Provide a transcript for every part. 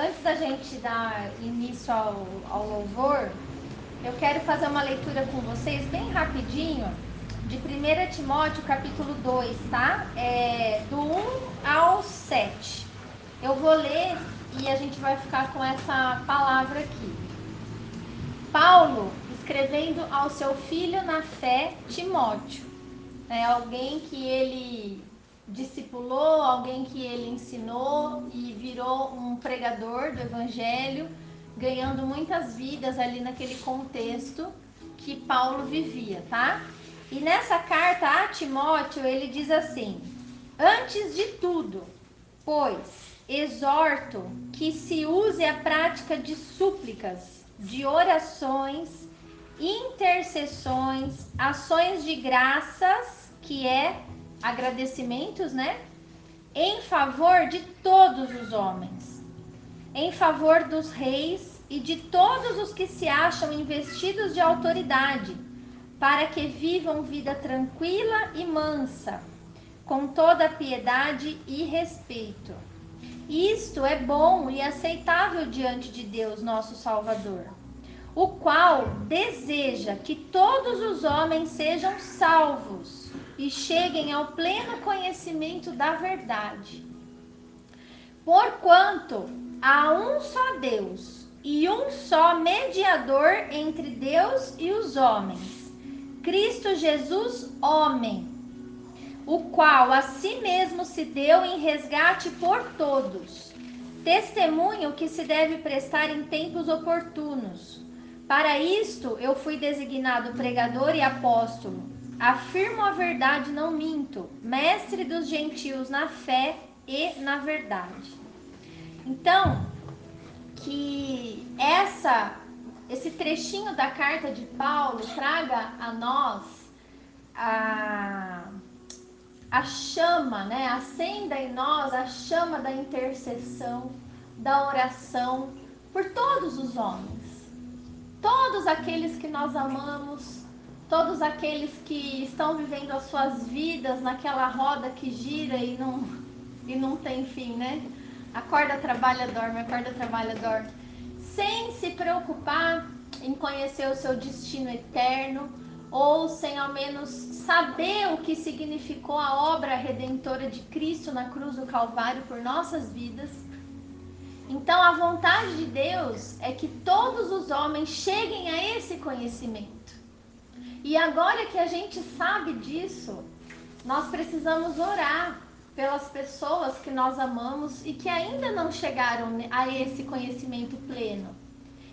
Antes da gente dar início ao louvor, eu quero fazer uma leitura com vocês bem rapidinho de 1 Timóteo capítulo 2, tá? Do 1 ao 7. Eu vou ler e a gente vai ficar com essa palavra aqui. Paulo, escrevendo ao seu filho na fé, Timóteo. Alguém que ele discipulou, alguém que ele ensinou e virou um pregador do evangelho, ganhando muitas vidas ali naquele contexto que Paulo vivia, tá? E nessa carta a Timóteo ele diz assim: antes de tudo, pois, exorto que se use a prática de súplicas, de orações, intercessões, ações de graças, que é agradecimentos, né? Em favor de todos os homens, em favor dos reis e de todos os que se acham investidos de autoridade, para que vivam vida tranquila e mansa, com toda piedade e respeito. Isto é bom e aceitável diante de Deus, nosso Salvador, o qual deseja que todos os homens sejam salvos e cheguem ao pleno conhecimento da verdade. Porquanto há um só Deus e um só mediador entre Deus e os homens, Cristo Jesus, homem, o qual a si mesmo se deu em resgate por todos, testemunho que se deve prestar em tempos oportunos. Para isto eu fui designado pregador e apóstolo. Afirmo a verdade, não minto, mestre dos gentios na fé e na verdade. Então, que esse trechinho da carta de Paulo traga a nós a chama, né? Acenda em nós a chama da intercessão, da oração por todos os homens. Todos aqueles que nós amamos, todos aqueles que estão vivendo as suas vidas naquela roda que gira e não tem fim, né? Acorda, trabalha, dorme, sem se preocupar em conhecer o seu destino eterno, ou sem ao menos saber o que significou a obra redentora de Cristo na cruz do Calvário por nossas vidas. Então, a vontade de Deus é que todos os homens cheguem a esse conhecimento. E agora que a gente sabe disso, nós precisamos orar pelas pessoas que nós amamos e que ainda não chegaram a esse conhecimento pleno.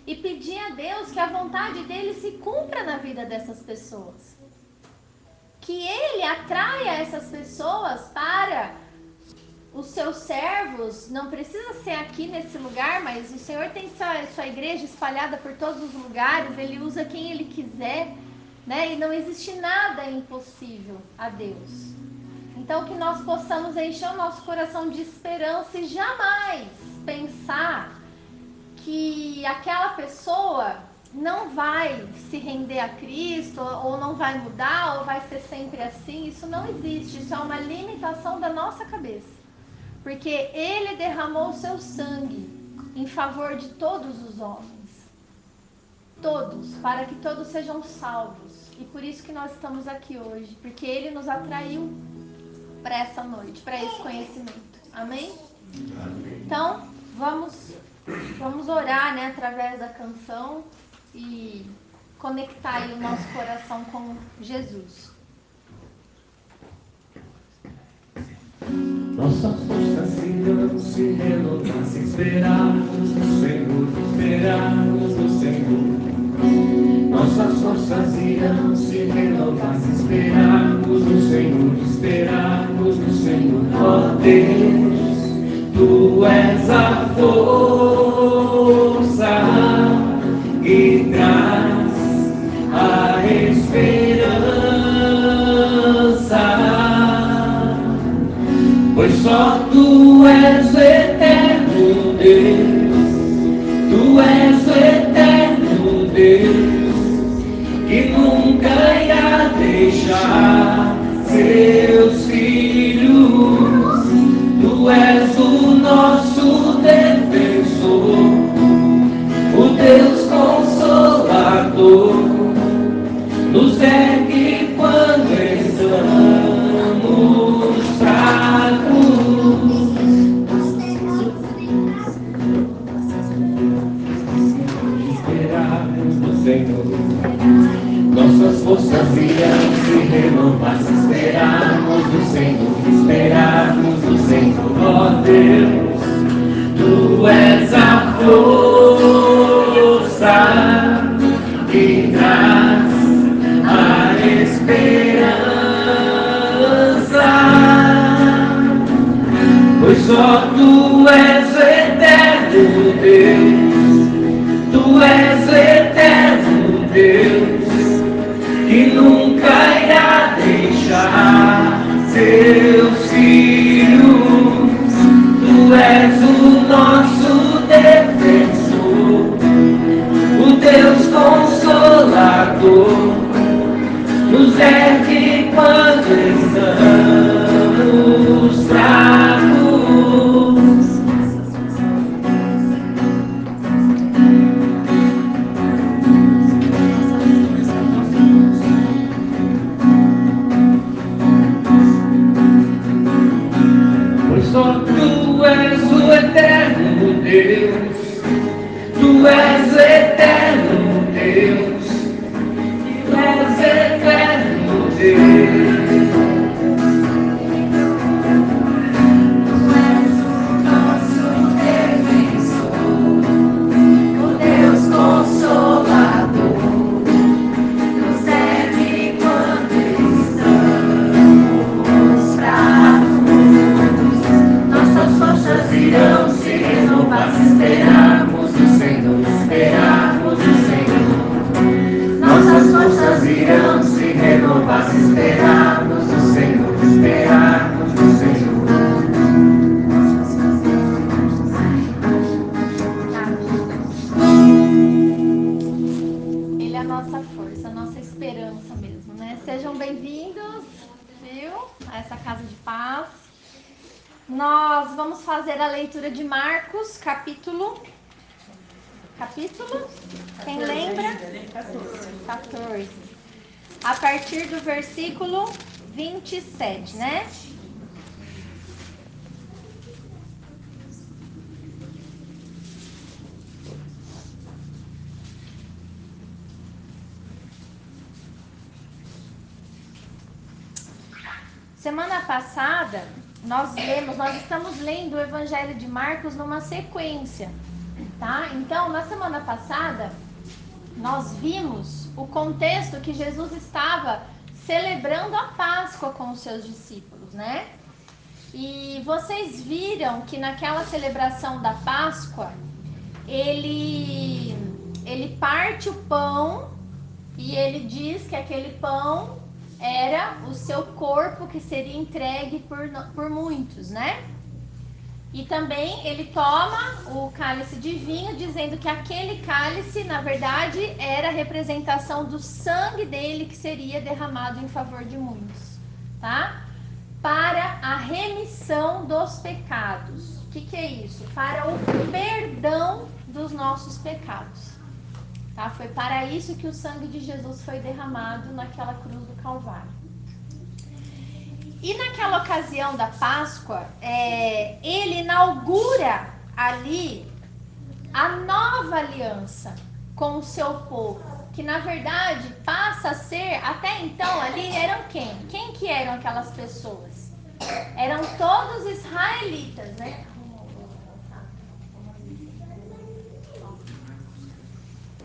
E pedir a Deus que a vontade dele se cumpra na vida dessas pessoas. Que ele atraia essas pessoas para os seus servos. Não precisa ser aqui nesse lugar, mas o Senhor tem sua igreja espalhada por todos os lugares. Ele usa quem ele quiser, né? E não existe nada impossível a Deus. Então que nós possamos encher o nosso coração de esperança e jamais pensar que aquela pessoa não vai se render a Cristo, ou não vai mudar, ou vai ser sempre assim. Isso não existe, isso é uma limitação da nossa cabeça. Porque ele derramou o seu sangue em favor de todos os homens. Todos, para que todos sejam salvos. E por isso que nós estamos aqui hoje, porque ele nos atraiu para essa noite, para esse conhecimento. Amém? Então, vamos orar, né, através da canção e conectar aí o nosso coração com Jesus. Nossa força se renovar, se esperarmos no Senhor, esperarmos no Senhor. Nossas forças irão se renovar, se esperarmos no Senhor, esperarmos no Senhor. Ó Deus, Tu és a força e traz a esperança, pois só Tu és o eterno Deus, Tu és o eterno Deus, que nunca irá deixar seus filhos. Tu és o nosso defensor, forças irão se renovar se esperarmos no Senhor, esperarmos no Senhor, ó Deus. Tu és a força que traz a esperança, pois só Tu és o eterno Deus, Tu és o eterno Deus, que nunca irá deixar seus filhos. Tu és o nosso defensor, o Deus Consolador, nos ergue quando estamos fracos. Pois só Tu és o eterno Deus, Tu és o eterno Deus, Tu és o eterno Deus. Tu és o nosso defensor, o Deus Consolador, nos ergue quando estamos fracos. Nossas forças irão se renovar se esperarmos no Senhor, esperarmos no Senhor. Nossas forças irão se renovar se esperarmos no Senhor, esperarmos no Senhor. Ele é a nossa força, a nossa esperança mesmo, né? Sejam bem-vindos, viu? A essa casa de paz. Nós vamos fazer a leitura de Marcos, capítulo? Quem lembra? 14. A partir do versículo 27, né? Semana passada, nós estamos lendo o Evangelho de Marcos numa sequência, tá? Então, na semana passada, nós vimos o contexto que Jesus estava celebrando a Páscoa com os seus discípulos, né? E vocês viram que naquela celebração da Páscoa, ele parte o pão e ele diz que aquele pão era o seu corpo que seria entregue por muitos, né? E também ele toma o cálice de vinho, dizendo que aquele cálice, na verdade, era a representação do sangue dele que seria derramado em favor de muitos, tá? Para a remissão dos pecados. O que é isso? Para o perdão dos nossos pecados. Tá? Foi para isso que o sangue de Jesus foi derramado naquela cruz do Calvário. E naquela ocasião da Páscoa, ele inaugura ali a nova aliança com o seu povo, que na verdade passa a ser, até então ali eram quem? Quem que eram aquelas pessoas? Eram todos israelitas, né?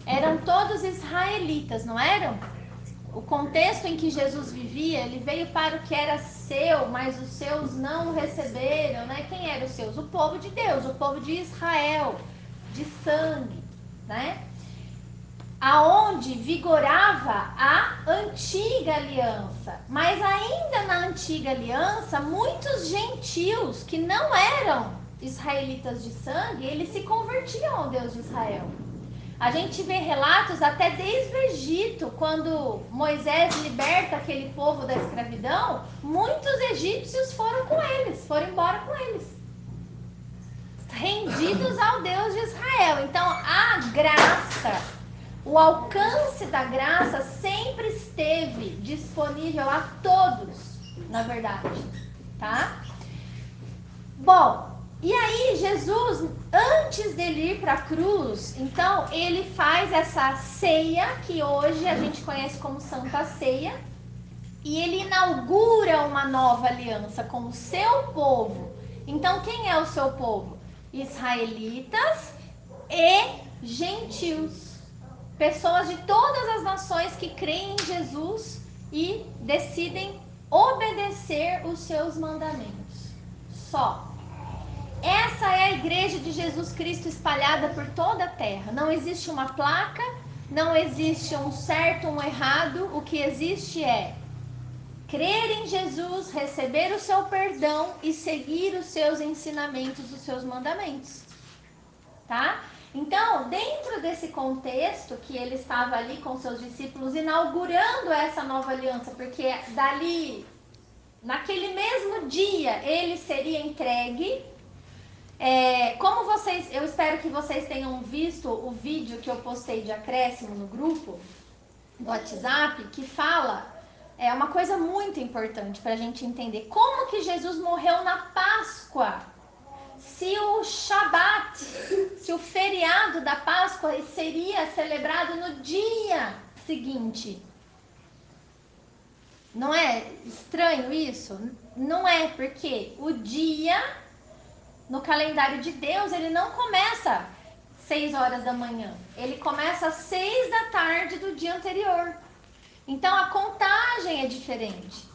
Eram todos israelitas, não eram? O contexto em que Jesus vivia, ele veio para o que era seu, mas os seus não o receberam, né? Quem eram os seus? O povo de Deus, o povo de Israel, de sangue, né? Aonde vigorava a antiga aliança. Mas ainda na antiga aliança, muitos gentios que não eram israelitas de sangue, eles se convertiam ao Deus de Israel. A gente vê relatos até desde o Egito, quando Moisés liberta aquele povo da escravidão, muitos egípcios foram com eles, foram embora com eles, rendidos ao Deus de Israel. Então a graça, o alcance da graça sempre esteve disponível a todos, na verdade, tá? Bom, e aí Jesus, antes dele ir para a cruz, então ele faz essa ceia, que hoje a gente conhece como Santa Ceia, e ele inaugura uma nova aliança com o seu povo. Então, quem é o seu povo? Israelitas e gentios. Pessoas de todas as nações que creem em Jesus e decidem obedecer os seus mandamentos. Só. Essa é a igreja de Jesus Cristo espalhada por toda a terra. Não existe uma placa, não existe um certo, um errado. O que existe é crer em Jesus, receber o seu perdão e seguir os seus ensinamentos, os seus mandamentos. Tá? Então, dentro desse contexto que ele estava ali com seus discípulos inaugurando essa nova aliança, porque dali, naquele mesmo dia, ele seria entregue. Como vocês, eu espero que vocês tenham visto o vídeo que eu postei de acréscimo no grupo do WhatsApp, que fala uma coisa muito importante para a gente entender como que Jesus morreu na Páscoa. Se o Shabat, se o feriado da Páscoa seria celebrado no dia seguinte. Não é estranho isso? Não é, porque o dia no calendário de Deus, ele não começa 6 horas da manhã. Ele começa às 6 da tarde do dia anterior. Então, a contagem é diferente.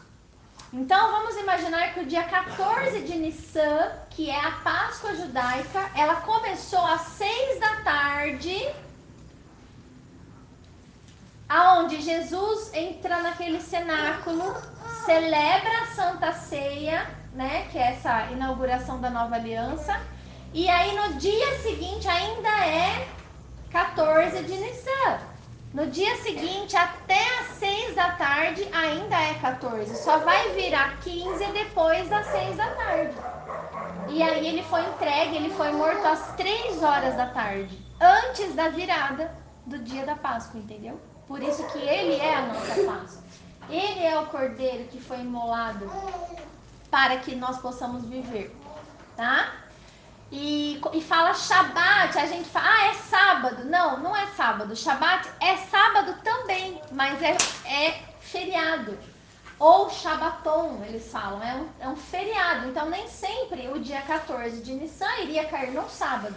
Então, vamos imaginar que o dia 14 de Nissan, que é a Páscoa judaica, ela começou às 6 da tarde, aonde Jesus entra naquele cenáculo, celebra a Santa Ceia, né, que é essa inauguração da nova aliança, e aí no dia seguinte ainda é 14 de Nissan. No dia seguinte, até às 6 da tarde, ainda é 14. Só vai virar 15 depois das 6 da tarde. E aí ele foi entregue, ele foi morto às 3 horas da tarde, antes da virada do dia da Páscoa, entendeu? Por isso que ele é a nossa Páscoa. Ele é o cordeiro que foi imolado para que nós possamos viver, tá? E fala Shabat, a gente fala, é sábado. Não, não é sábado. Shabat é sábado também, mas é feriado. Ou Shabaton, eles falam, é um feriado. Então, nem sempre o dia 14 de Nissan iria cair no sábado.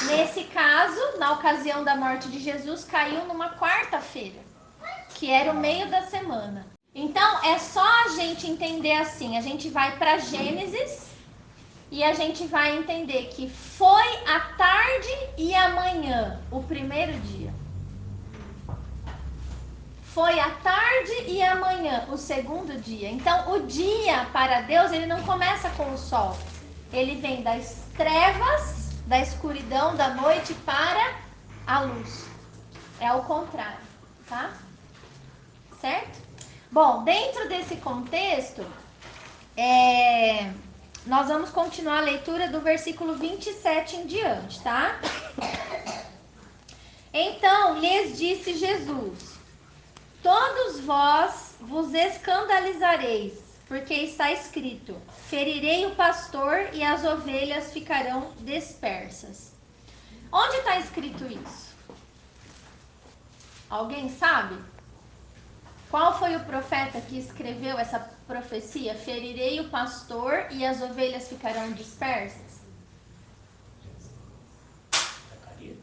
Nesse caso, na ocasião da morte de Jesus, caiu numa quarta-feira, que era o meio da semana. Então, é só a gente entender assim, a gente vai para Gênesis e a gente vai entender que foi a tarde e a manhã, o primeiro dia. Foi a tarde e a manhã, o segundo dia. Então, o dia para Deus, ele não começa com o sol. Ele vem das trevas, da escuridão da noite para a luz. É o contrário, tá? Certo? Bom, dentro desse contexto, nós vamos continuar a leitura do versículo 27 em diante, tá? Então lhes disse Jesus: todos vós vos escandalizareis, porque está escrito: ferirei o pastor e as ovelhas ficarão dispersas. Onde está escrito isso? Alguém sabe? Qual foi o profeta que escreveu essa profecia? Ferirei o pastor e as ovelhas ficarão dispersas?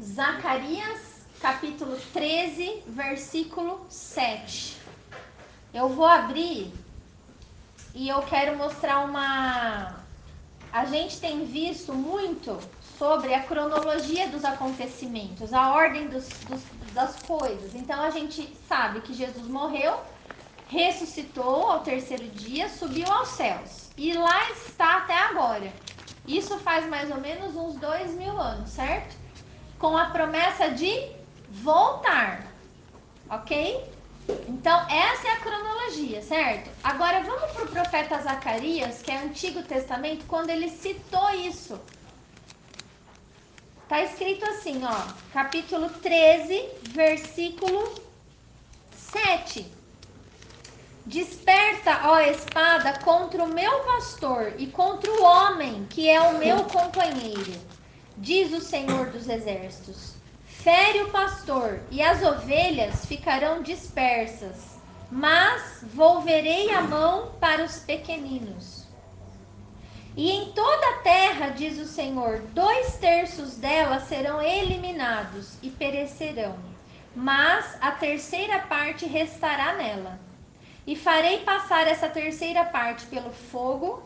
Zacarias, capítulo 13, versículo 7. Eu vou abrir e eu quero mostrar uma... A gente tem visto muito sobre a cronologia dos acontecimentos, a ordem das coisas. Então, a gente sabe que Jesus morreu, ressuscitou ao terceiro dia, subiu aos céus. E lá está até agora. Isso faz mais ou menos uns 2000 anos, certo? Com a promessa de voltar, ok? Então, essa é a cronologia, certo? Agora, vamos para o profeta Zacarias, que é Antigo Testamento, quando ele citou isso. Está escrito assim, ó, capítulo 13, versículo 7. Desperta, ó espada, contra o meu pastor e contra o homem que é o meu companheiro. diz o Senhor dos Exércitos. Fere o pastor, e as ovelhas ficarão dispersas, mas volverei a mão para os pequeninos. E em toda a terra, diz o Senhor, 2/3 dela serão eliminados e perecerão, mas a terceira parte restará nela. E farei passar essa terceira parte pelo fogo,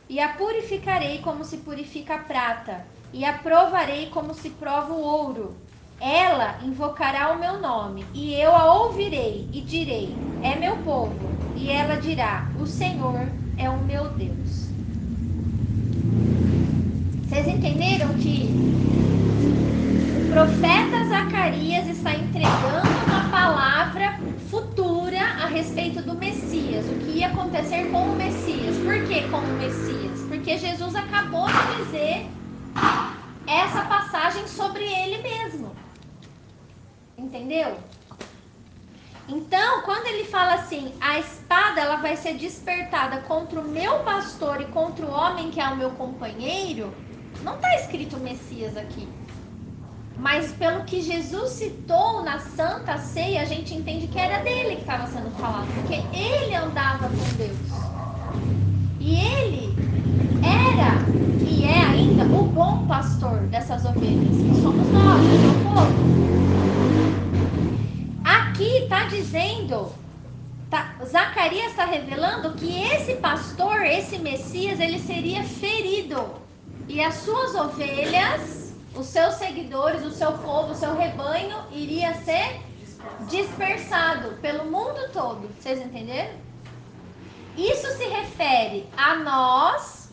e a purificarei como se purifica a prata, e a provarei como se prova o ouro. Ela invocará o meu nome, e eu a ouvirei, e direi, é meu povo. E ela dirá, o Senhor é o meu Deus. Vocês entenderam que o profeta Zacarias está entregando uma palavra futura a respeito do Messias, o que ia acontecer com o Messias. Por que com o Messias? Porque Jesus acabou de dizer essa passagem sobre ele mesmo. Entendeu? Então, quando ele fala assim, a espada ela vai ser despertada contra o meu pastor e contra o homem que é o meu companheiro, não está escrito Messias aqui. Mas pelo que Jesus citou na Santa Ceia, a gente entende que era dele que estava sendo falado, porque ele andava com Deus. E ele era e é ainda o bom pastor dessas ovelhas, que somos nós, o seu povo. Aqui está dizendo, Zacarias está revelando que esse pastor, esse Messias, ele seria ferido. E as suas ovelhas, os seus seguidores, o seu povo, o seu rebanho, iria ser dispersado pelo mundo todo. Vocês entenderam? Isso se refere a nós,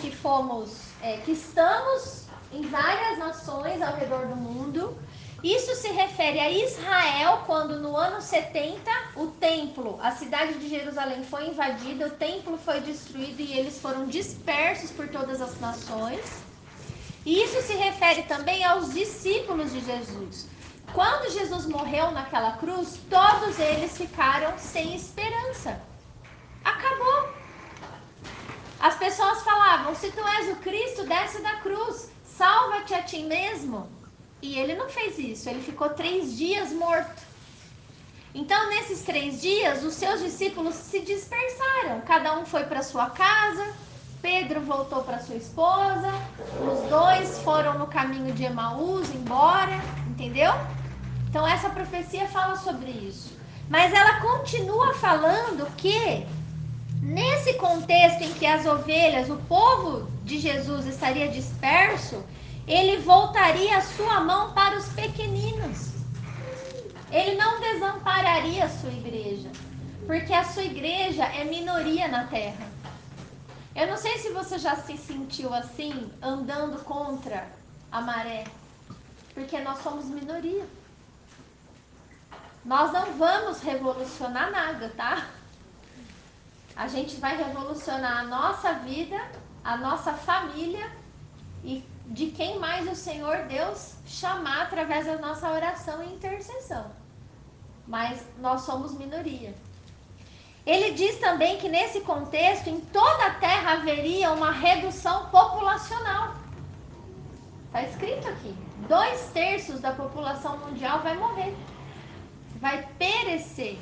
que estamos em várias nações ao redor do mundo. Isso se refere a Israel, quando no ano 70 o templo, a cidade de Jerusalém foi invadida, o templo foi destruído e eles foram dispersos por todas as nações. E isso se refere também aos discípulos de Jesus. Quando Jesus morreu naquela cruz, todos eles ficaram sem esperança. Acabou. As pessoas falavam, se tu és o Cristo, desce da cruz, salva-te a ti mesmo. E ele não fez isso, ele ficou 3 dias morto. Então, nesses 3 dias, os seus discípulos se dispersaram. Cada um foi para sua casa, Pedro voltou para sua esposa, os 2 foram no caminho de Emaús, embora, entendeu? Então, essa profecia fala sobre isso. Mas ela continua falando que, nesse contexto em que as ovelhas, o povo de Jesus estaria disperso, ele voltaria a sua mão para os pequeninos. Ele não desampararia a sua igreja, porque a sua igreja é minoria na terra. Eu não sei se você já se sentiu assim, andando contra a maré, porque nós somos minoria. Nós não vamos revolucionar nada, tá? A gente vai revolucionar a nossa vida, a nossa família e de quem mais o Senhor Deus chamar através da nossa oração e intercessão. Mas nós somos minoria. Ele diz também que nesse contexto, em toda a terra haveria uma redução populacional. Está escrito aqui, 2/3 da população mundial vai morrer, vai perecer.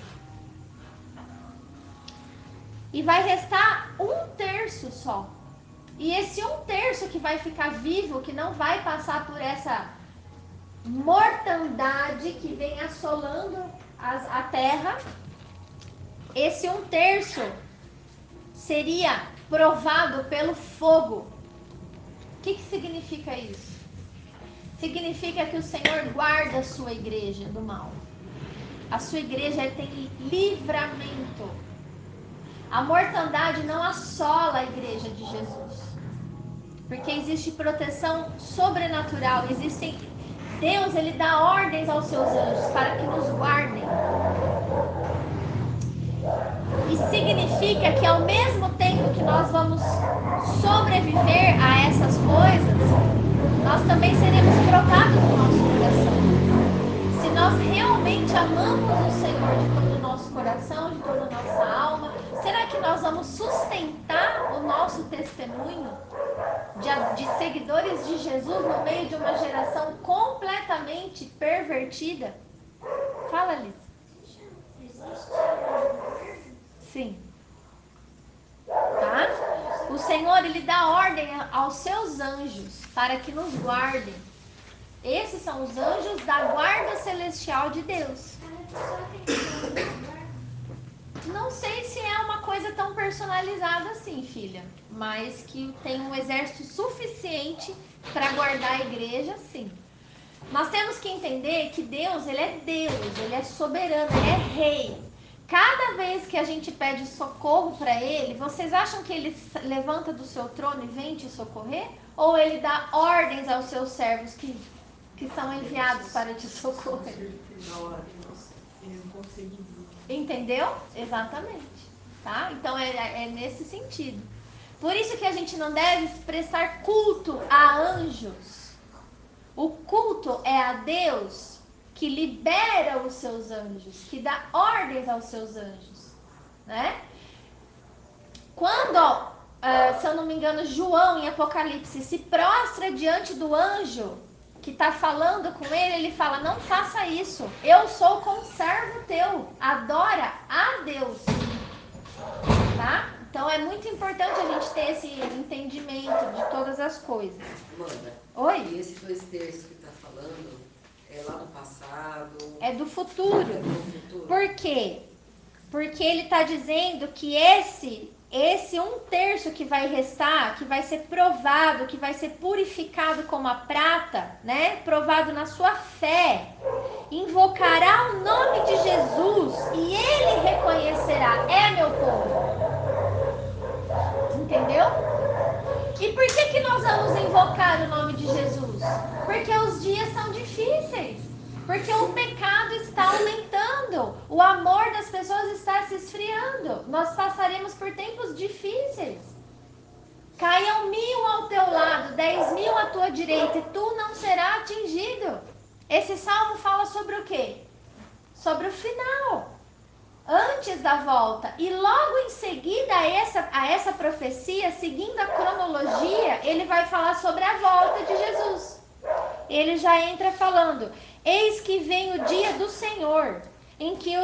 E vai restar 1/3 só. E esse 1/3 que vai ficar vivo, que não vai passar por essa mortandade que vem assolando a terra, esse 1/3 seria provado pelo fogo. O que significa isso? Significa que o Senhor guarda a sua igreja do mal. A sua igreja tem livramento. A mortandade não assola a igreja de Jesus. Porque existe proteção sobrenatural. Deus, ele dá ordens aos seus anjos para que nos guardem. E significa que ao mesmo tempo que nós vamos sobreviver a essas coisas, nós também seremos provados no nosso coração. Se nós realmente amamos o Senhor de todo o nosso coração, de toda a nossa alma, será que nós vamos sustentar o nosso nosso testemunho de seguidores de Jesus no meio de uma geração completamente pervertida? Fala, Liz. Sim. Tá? O Senhor, Ele dá ordem aos seus anjos para que nos guardem. Esses são os anjos da guarda celestial de Deus. Não sei se é uma coisa tão personalizada assim, filha, mas que tem um exército suficiente para guardar a igreja, sim. Nós temos que entender que Deus, Ele é soberano, Ele é rei. Cada vez que a gente pede socorro para Ele, vocês acham que Ele levanta do seu trono e vem te socorrer? Ou Ele dá ordens aos seus servos que são enviados para te socorrer? Entendeu? Exatamente. Tá? Então é nesse sentido. Por isso que a gente não deve prestar culto a anjos. O culto é a Deus que libera os seus anjos, que dá ordens aos seus anjos, né? Quando, se eu não me engano, João em Apocalipse se prostra diante do anjo que está falando com ele, ele fala: não faça isso, eu sou conservo teu, adora a Deus, tá? Então é muito importante a gente ter esse entendimento de todas as coisas. Amanda, Oi? e esse 2/3 que está falando é lá do passado? É do futuro. É do futuro. Por quê? Porque ele está dizendo que esse 1/3 que vai restar, que vai ser provado, que vai ser purificado como a prata, né? Provado na sua fé, invocará o nome de Jesus e ele reconhecerá: é meu povo. Entendeu? E por que nós vamos invocar o nome de Jesus? Porque os dias são difíceis. Porque o pecado está aumentando. O amor das pessoas está se esfriando. Nós passaremos por tempos difíceis. Caiam 1000 ao teu lado, 10.000 à tua direita, e tu não serás atingido. Esse salmo fala sobre o quê? Sobre o final. Antes da volta. E logo em seguida a essa profecia, seguindo a cronologia, ele vai falar sobre a volta de Jesus. Ele já entra falando: eis que vem o dia do Senhor, em que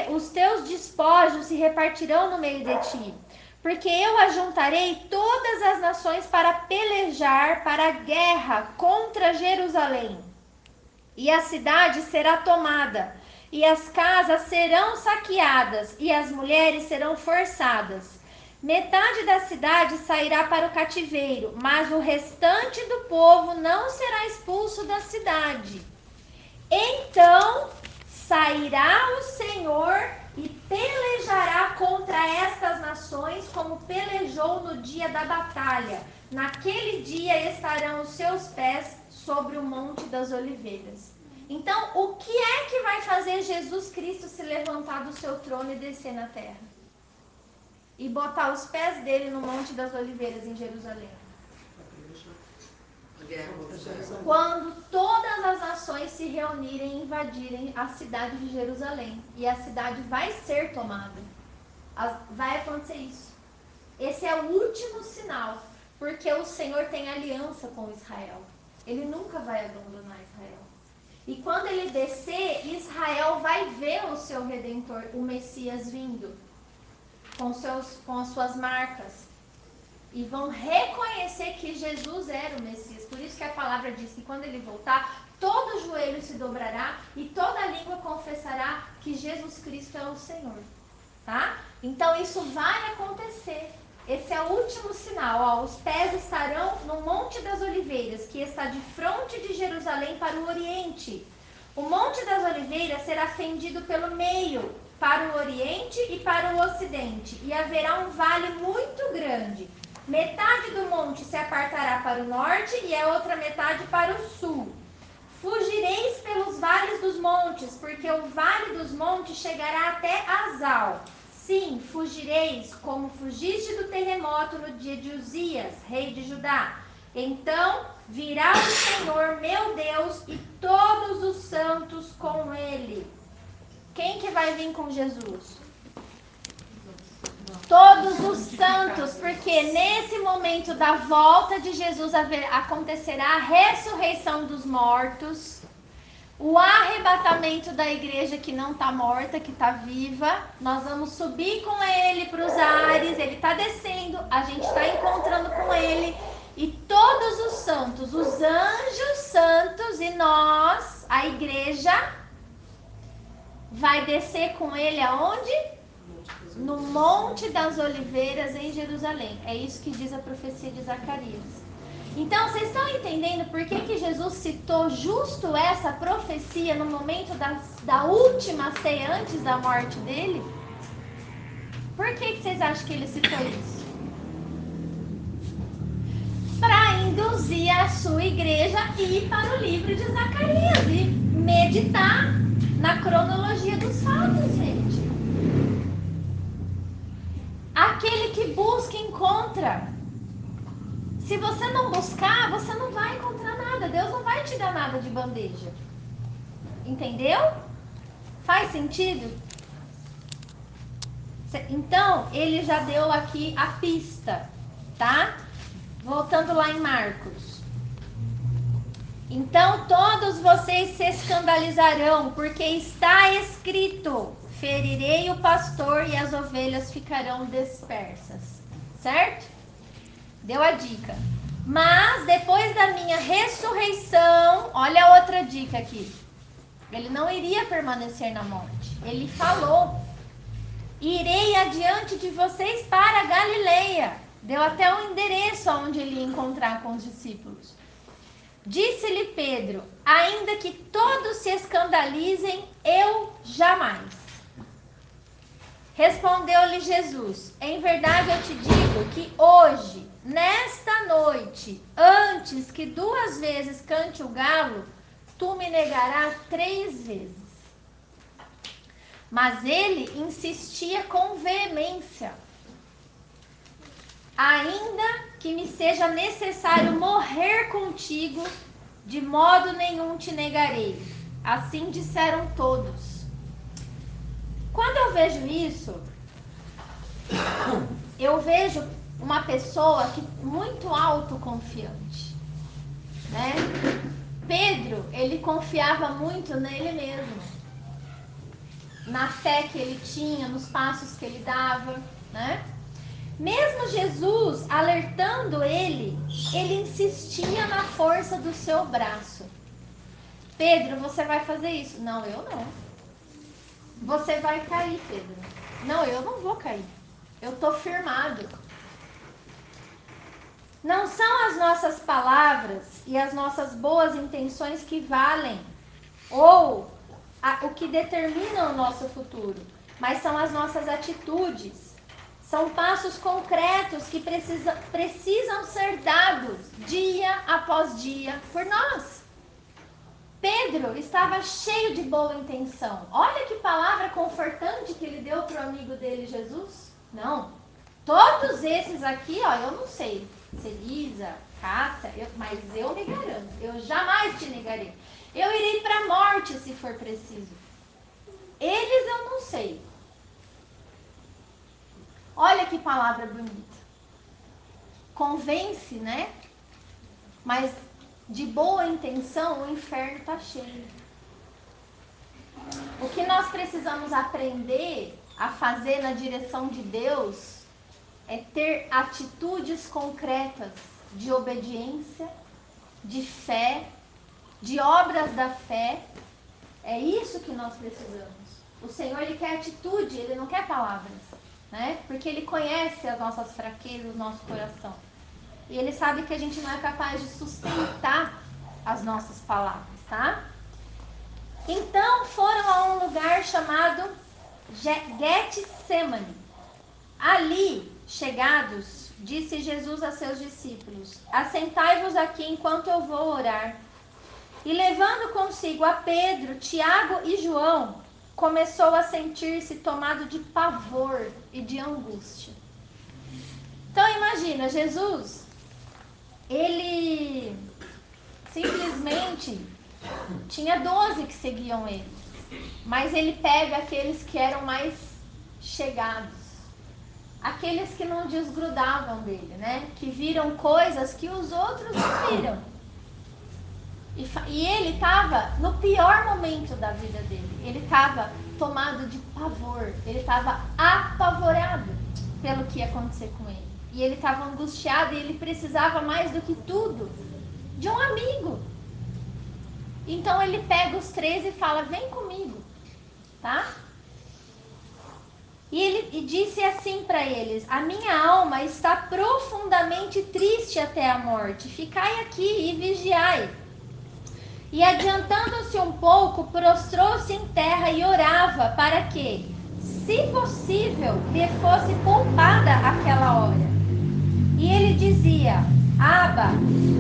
os teus despojos se repartirão no meio de ti. Porque eu ajuntarei todas as nações para pelejar para a guerra contra Jerusalém. E a cidade será tomada, e as casas serão saqueadas, e as mulheres serão forçadas. Metade da cidade sairá para o cativeiro, mas o restante do povo não será expulso da cidade. Então sairá o Senhor e pelejará contra estas nações, como pelejou no dia da batalha. Naquele dia estarão os seus pés sobre o Monte das Oliveiras. Então, o que é que vai fazer Jesus Cristo se levantar do seu trono e descer na terra? E botar os pés dele no Monte das Oliveiras em Jerusalém? Quando todas as nações se reunirem e invadirem a cidade de Jerusalém. E a cidade vai ser tomada. Vai acontecer isso. Esse é o último sinal. Porque o Senhor tem aliança com Israel. Ele nunca vai abandonar Israel. E quando ele descer, Israel vai ver o seu Redentor, o Messias, vindo. Com as suas marcas. E vão reconhecer que Jesus era o Messias. Por isso que a palavra diz que quando ele voltar, todo joelho se dobrará e toda língua confessará que Jesus Cristo é o Senhor. Tá? Então isso vai acontecer. Esse é o último sinal. Ó, os pés estarão no Monte das Oliveiras, que está de frente de Jerusalém para o oriente. O Monte das Oliveiras será fendido pelo meio, para o oriente e para o ocidente. E haverá um vale muito grande. Metade do monte se apartará para o norte e a outra metade para o sul. Fugireis pelos vales dos montes, porque o vale dos montes chegará até Azal. Sim, fugireis, como fugiste do terremoto no dia de Uzias, rei de Judá. Então virá o Senhor, meu Deus, e todos os santos com ele. Quem que vai vir com Jesus? Todos os santos, porque nesse momento da volta de Jesus acontecerá a ressurreição dos mortos, o arrebatamento da igreja que não está morta, que está viva. Nós vamos subir com ele para os ares, ele está descendo, a gente está encontrando com ele. E todos os santos, os anjos santos e nós, a igreja, vai descer com ele aonde? No Monte das Oliveiras, em Jerusalém. É isso que diz a profecia de Zacarias. Então, vocês estão entendendo por que Jesus citou justo essa profecia no momento da última ceia, antes da morte dele? Por que vocês acham que ele citou isso? Para induzir a sua igreja a ir para o livro de Zacarias e meditar na cronologia dos fatos, gente. Aquele que busca, encontra. Se você não buscar, você não vai encontrar nada. Deus não vai te dar nada de bandeja. Entendeu? Faz sentido? Então, ele já deu aqui a pista, tá? Voltando lá em Marcos. Então, todos vocês se escandalizarão, porque está escrito: ferirei o pastor e as ovelhas ficarão dispersas. Certo? Deu a dica. Mas depois da minha ressurreição, olha a outra dica aqui. Ele não iria permanecer na morte. Ele falou: irei adiante de vocês para Galileia. Deu até um endereço aonde ele ia encontrar com os discípulos. Disse-lhe Pedro: ainda que todos se escandalizem, eu jamais. Respondeu-lhe Jesus: em verdade eu te digo que hoje, nesta noite, antes que 2 vezes cante o galo, tu me negarás 3 vezes. Mas ele insistia com veemência: ainda que me seja necessário morrer contigo, de modo nenhum te negarei. Assim disseram todos. Quando eu vejo isso, eu vejo uma pessoa muito autoconfiante, né? Pedro, ele confiava muito nele mesmo, na fé que ele tinha, nos passos que ele dava, né? Mesmo Jesus alertando ele, ele insistia na força do seu braço. Pedro, você vai fazer isso? Não, eu não. Você vai cair, Pedro. Não, eu não vou cair. Eu estou firmado. Não são as nossas palavras e as nossas boas intenções que valem ou o que determina o nosso futuro, mas são as nossas atitudes. São passos concretos que precisam ser dados dia após dia por nós. Pedro estava cheio de boa intenção. Olha que palavra confortante que ele deu para o amigo dele, Jesus. Não, todos esses aqui, ó, eu não sei. Celisa, Cássia, mas eu me garanto, eu jamais te negarei. Eu irei para a morte se for preciso. Eles eu não sei. Olha que palavra bonita. Convence, né? Mas de boa intenção o inferno está cheio. O que nós precisamos aprender a fazer na direção de Deus é ter atitudes concretas de obediência, de fé, de obras da fé. É isso que nós precisamos. O Senhor, ele quer atitude, ele não quer palavras, né? Porque ele conhece as nossas fraquezas, o nosso coração. E ele sabe que a gente não é capaz de sustentar as nossas palavras, tá? Então foram a um lugar chamado Getsemane. Ali, chegados, disse Jesus a seus discípulos: assentai-vos aqui enquanto eu vou orar. E levando consigo a Pedro, Tiago e João, começou a sentir-se tomado de pavor e de angústia. Então imagina, Jesus, ele simplesmente tinha 12 que seguiam ele, mas ele pega aqueles que eram mais chegados, aqueles que não desgrudavam dele, né? Que viram coisas que os outros não viram. E ele estava no pior momento da vida dele. Ele estava tomado de pavor. Ele estava apavorado pelo que ia acontecer com ele. E ele estava angustiado e ele precisava mais do que tudo de um amigo. Então ele pega os 13 e fala: vem comigo, tá? E disse assim para eles: a minha alma está profundamente triste até a morte. Ficai aqui e vigiai. E adiantando-se um pouco, prostrou-se em terra e orava para que, se possível, lhe fosse poupada aquela hora. E ele dizia: Abba,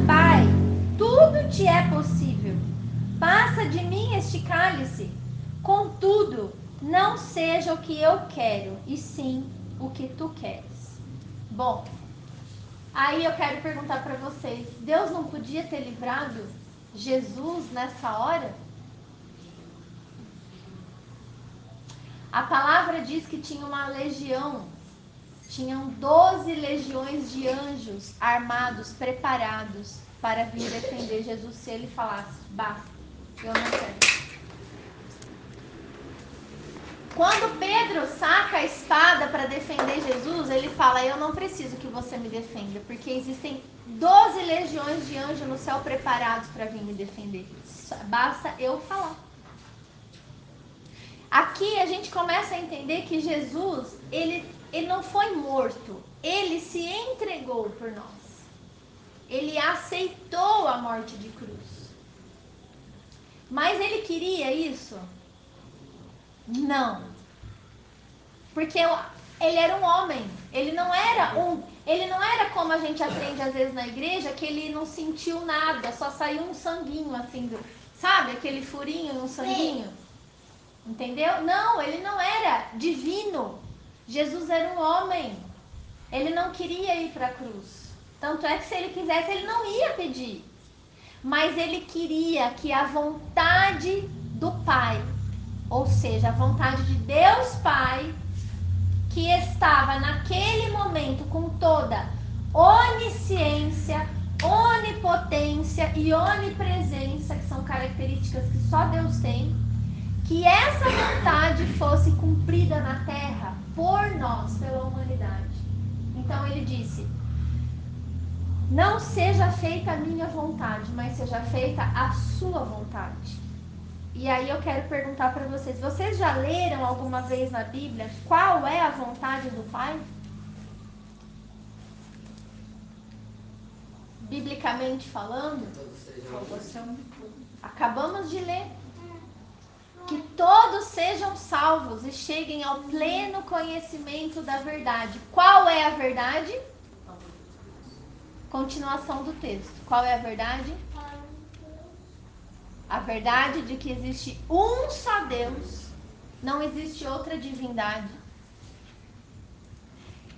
Pai, tudo te é possível. Passa de mim este cálice. Contudo, não seja o que eu quero, e sim o que tu queres. Bom, aí eu quero perguntar para vocês: Deus não podia ter livrado Jesus nessa hora? A palavra diz que tinha uma legião, tinham 12 legiões de anjos armados, preparados para vir defender Jesus se ele falasse: basta, eu não quero. Quando Pedro saca a espada para defender Jesus, ele fala: eu não preciso que você me defenda, porque existem 12 legiões de anjos no céu preparados para vir me defender. Basta eu falar. Aqui a gente começa a entender que Jesus, ele não foi morto, ele se entregou por nós. Ele aceitou a morte de cruz. Mas ele queria isso? Não. Porque ele era um homem. Ele não era como a gente aprende às vezes na igreja, que ele não sentiu nada, só saiu um sanguinho assim, sabe? Aquele furinho e um sanguinho. Entendeu? Não, ele não era divino. Jesus era um homem. Ele não queria ir para a cruz. Tanto é que se ele quisesse, ele não ia pedir. Mas ele queria que a vontade do Pai, ou seja, a vontade de Deus Pai, que estava naquele momento com toda onisciência, onipotência e onipresença, que são características que só Deus tem, que essa vontade fosse cumprida na terra por nós, pela humanidade. Então ele disse: não seja feita a minha vontade, mas seja feita a sua vontade. E aí eu quero perguntar para vocês: vocês já leram alguma vez na Bíblia qual é a vontade do Pai? Biblicamente falando, acabamos de ler. Que todos sejam salvos e cheguem ao pleno conhecimento da verdade. Qual é a verdade? Continuação do texto. Qual é a verdade? A verdade de que existe um só Deus, não existe outra divindade.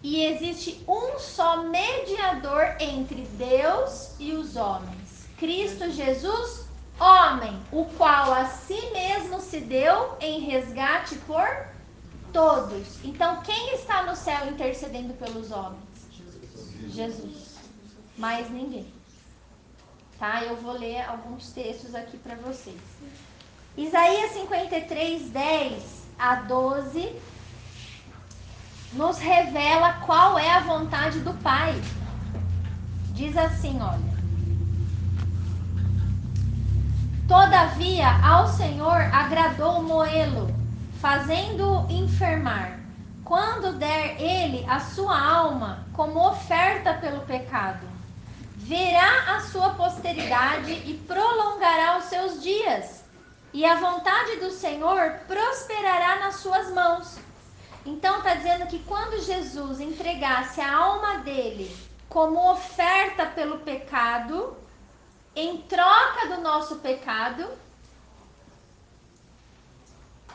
E existe um só mediador entre Deus e os homens. Cristo Jesus, homem, o qual a si mesmo se deu em resgate por todos. Então, quem está no céu intercedendo pelos homens? Jesus. Mais ninguém. Tá? Eu vou ler alguns textos aqui para vocês. Isaías 53, 10 a 12 nos revela qual é a vontade do Pai. Diz assim, olha: todavia ao Senhor agradou moê-lo, fazendo-o enfermar, quando der ele a sua alma como oferta pelo pecado. Verá a sua posteridade e prolongará os seus dias, e a vontade do Senhor prosperará nas suas mãos. Então está dizendo que quando Jesus entregasse a alma dele como oferta pelo pecado, em troca do nosso pecado,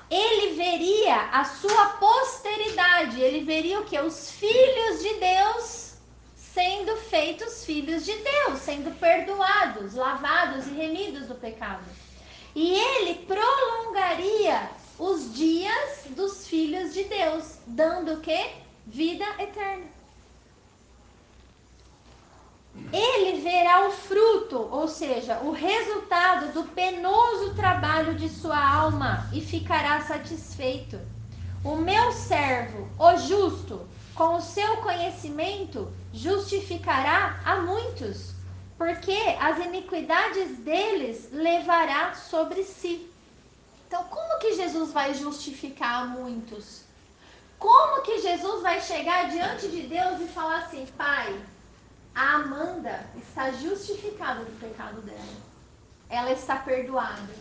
ele veria a sua posteridade, ele veria o que? Os filhos de Deus sendo feitos filhos de Deus, sendo perdoados, lavados e remidos do pecado. E ele prolongaria os dias dos filhos de Deus, dando o quê? Vida eterna. Ele verá o fruto, ou seja, o resultado do penoso trabalho de sua alma e ficará satisfeito. O meu servo, o justo, com o seu conhecimento, justificará a muitos, porque as iniquidades deles levará sobre si. Então, como que Jesus vai justificar a muitos? Como que Jesus vai chegar diante de Deus e falar assim: Pai, a Amanda está justificada do pecado dela. Ela está perdoada.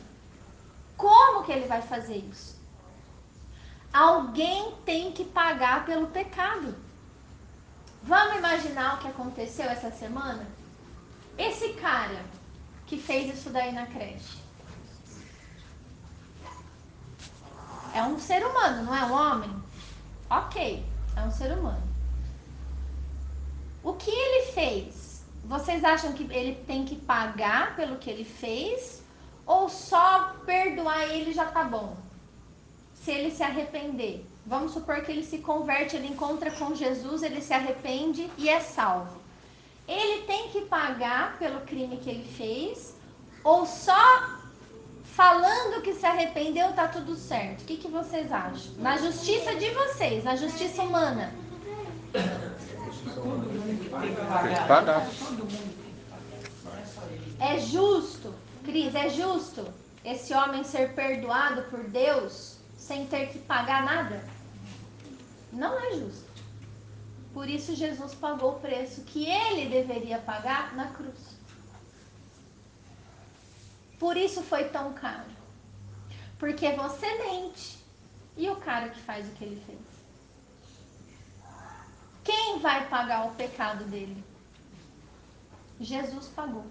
Como que ele vai fazer isso? Alguém tem que pagar pelo pecado. Vamos imaginar o que aconteceu essa semana? Esse cara que fez isso daí na creche. É um ser humano, não é um homem? Ok, é um ser humano. O que ele fez? Vocês acham que ele tem que pagar pelo que ele fez? Ou só perdoar ele já tá bom? Se ele se arrepender. Vamos supor que ele se converte, ele encontra com Jesus, ele se arrepende e é salvo. Ele tem que pagar pelo crime que ele fez? Ou só falando que se arrependeu tá tudo certo? O que vocês acham? Na justiça de vocês, na justiça humana. Tem que pagar. É justo, Cris, é justo esse homem ser perdoado por Deus sem ter que pagar nada? Não é justo. Por isso Jesus pagou o preço que ele deveria pagar na cruz. Por isso foi tão caro. Porque você mente e o cara que faz o que ele fez. Quem vai pagar o pecado dele? Jesus pagou.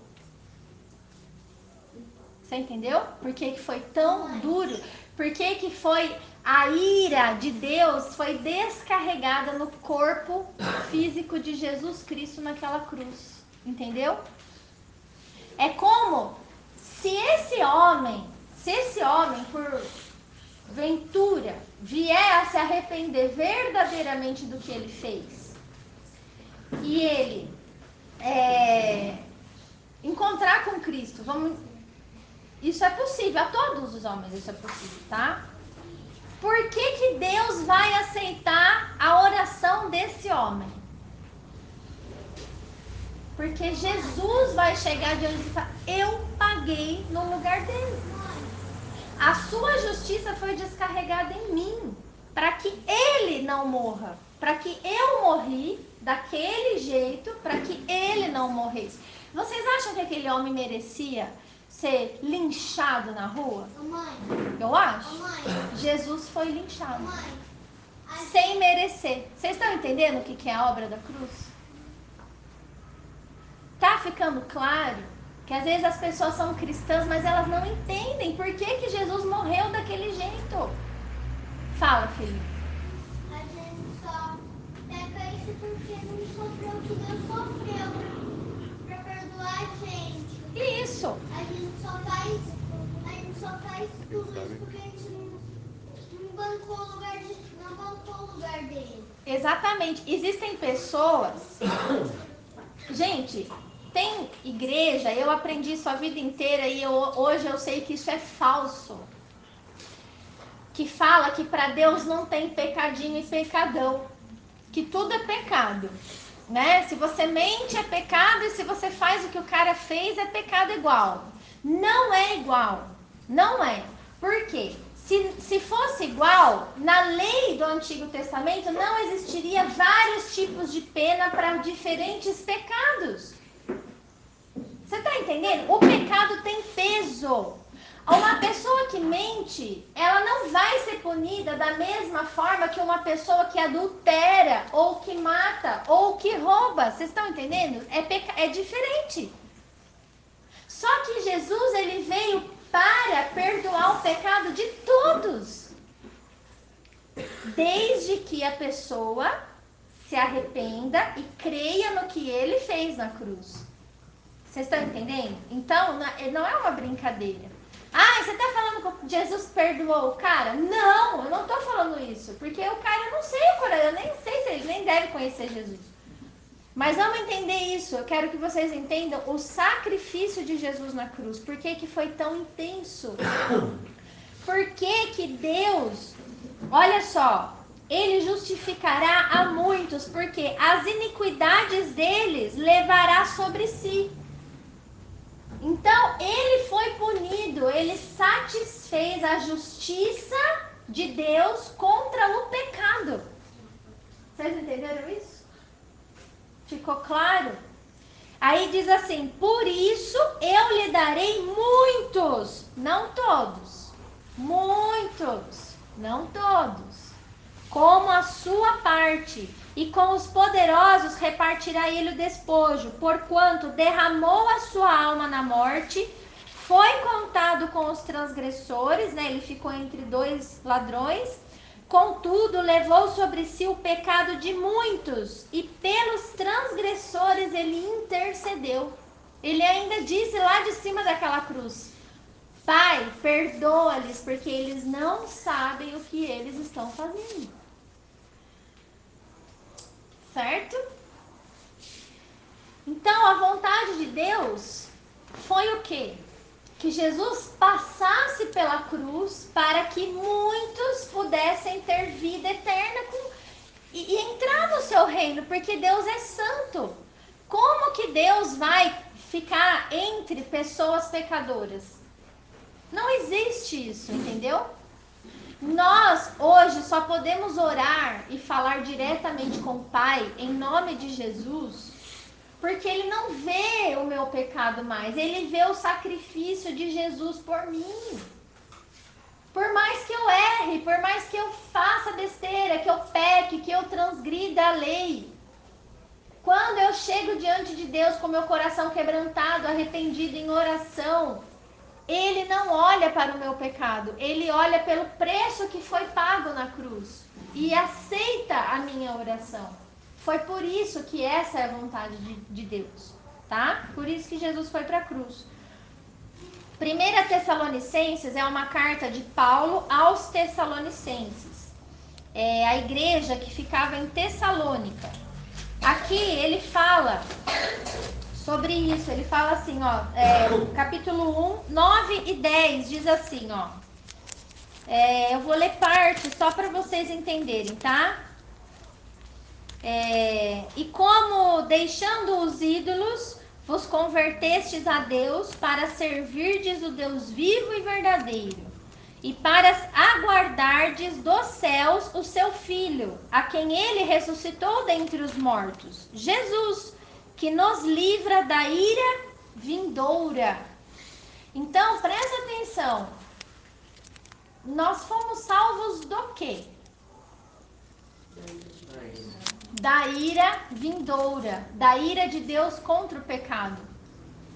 Você entendeu? Por que foi tão duro? Por que foi a ira de Deus foi descarregada no corpo físico de Jesus Cristo naquela cruz? Entendeu? É como se esse homem por ventura vier a se arrepender verdadeiramente do que ele fez e ele encontrar com Cristo, isso é possível, a todos os homens isso é possível, tá? Por que Deus vai aceitar a oração desse homem? Porque Jesus vai chegar diante de falar: eu paguei no lugar dele. A sua justiça foi descarregada em mim, para que ele não morra, para que eu morri daquele jeito, para que ele não morresse. Vocês acham que aquele homem merecia ser linchado na rua? Mãe, Eu acho. mãe, Jesus foi linchado, mãe, sem merecer. Vocês estão entendendo o que é a obra da cruz? Tá ficando claro que às vezes as pessoas são cristãs, mas elas não entendem por que Jesus morreu daquele jeito. Fala, filho. a gente só pega isso porque não sofreu o que Deus sofreu pra perdoar a gente. Isso. A gente só faz tudo isso porque a gente não bancou o lugar dele. Exatamente. Existem pessoas... Gente, tem igreja, eu aprendi isso a vida inteira e hoje eu sei que isso é falso. Que fala que para Deus não tem pecadinho e pecadão. Que tudo é pecado. Né? Se você mente é pecado e se você faz o que o cara fez é pecado igual. Não é igual. Não é. Por quê? Se fosse igual, na lei do Antigo Testamento não existiria vários tipos de pena para diferentes pecados. Você está entendendo? O pecado tem peso. Uma pessoa que mente, ela não vai ser punida da mesma forma que uma pessoa que adultera, ou que mata, ou que rouba. Vocês estão entendendo? É diferente. Só que Jesus, ele veio para perdoar o pecado de todos. Desde que a pessoa se arrependa e creia no que ele fez na cruz. Vocês estão entendendo? Então, não é uma brincadeira. Ah, você tá falando que Jesus perdoou o cara? Não, eu não tô falando isso. Porque o cara, eu não sei o coração, eu nem sei se ele nem deve conhecer Jesus. Mas vamos entender isso. Eu quero que vocês entendam o sacrifício de Jesus na cruz. Por que que foi tão intenso? Por que que Deus, olha só, Ele justificará a muitos, porque as iniquidades deles levará sobre si. Então, Ele foi punido, Ele satisfez a justiça de Deus contra o pecado. Vocês entenderam isso? Ficou claro? Aí diz assim: por isso eu lhe darei muitos, não todos, muitos, não todos, como a sua parte, e com os poderosos repartirá ele o despojo, porquanto derramou a sua alma na morte, foi contado com os transgressores, né? Ele ficou entre dois ladrões. Contudo, levou sobre si o pecado de muitos, e pelos transgressores ele intercedeu. Ele ainda disse lá de cima daquela cruz: Pai, perdoa-lhes, porque eles não sabem o que eles estão fazendo. Certo? Então, a vontade de Deus foi o quê? Que Jesus passasse pela cruz para que muitos pudessem ter vida eterna e entrar no seu reino, porque Deus é santo. Como que Deus vai ficar entre pessoas pecadoras? Não existe isso, entendeu? Nós hoje só podemos orar e falar diretamente com o Pai em nome de Jesus, porque Ele não vê o meu pecado mais, Ele vê o sacrifício de Jesus por mim. Por mais que eu erre, por mais que eu faça besteira, que eu peque, que eu transgrida a lei, quando eu chego diante de Deus com meu coração quebrantado, arrependido em oração, Ele não olha para o meu pecado, Ele olha pelo preço que foi pago na cruz e aceita a minha oração. Foi por isso que essa é a vontade de Deus, tá? Por isso que Jesus foi para a cruz. 1 Tessalonicenses é uma carta de Paulo aos Tessalonicenses. É a igreja que ficava em Tessalônica. Aqui ele fala sobre isso, ele fala assim, ó, capítulo 1, 9 e 10, diz assim, ó. Eu vou ler parte só para vocês entenderem, tá? E como, deixando os ídolos, vos convertestes a Deus para servirdes o Deus vivo e verdadeiro, e para aguardardes dos céus o seu Filho, a quem ele ressuscitou dentre os mortos, Jesus, que nos livra da ira vindoura. Então, presta atenção. Nós fomos salvos do quê? Da ira vindoura, da ira de Deus contra o pecado,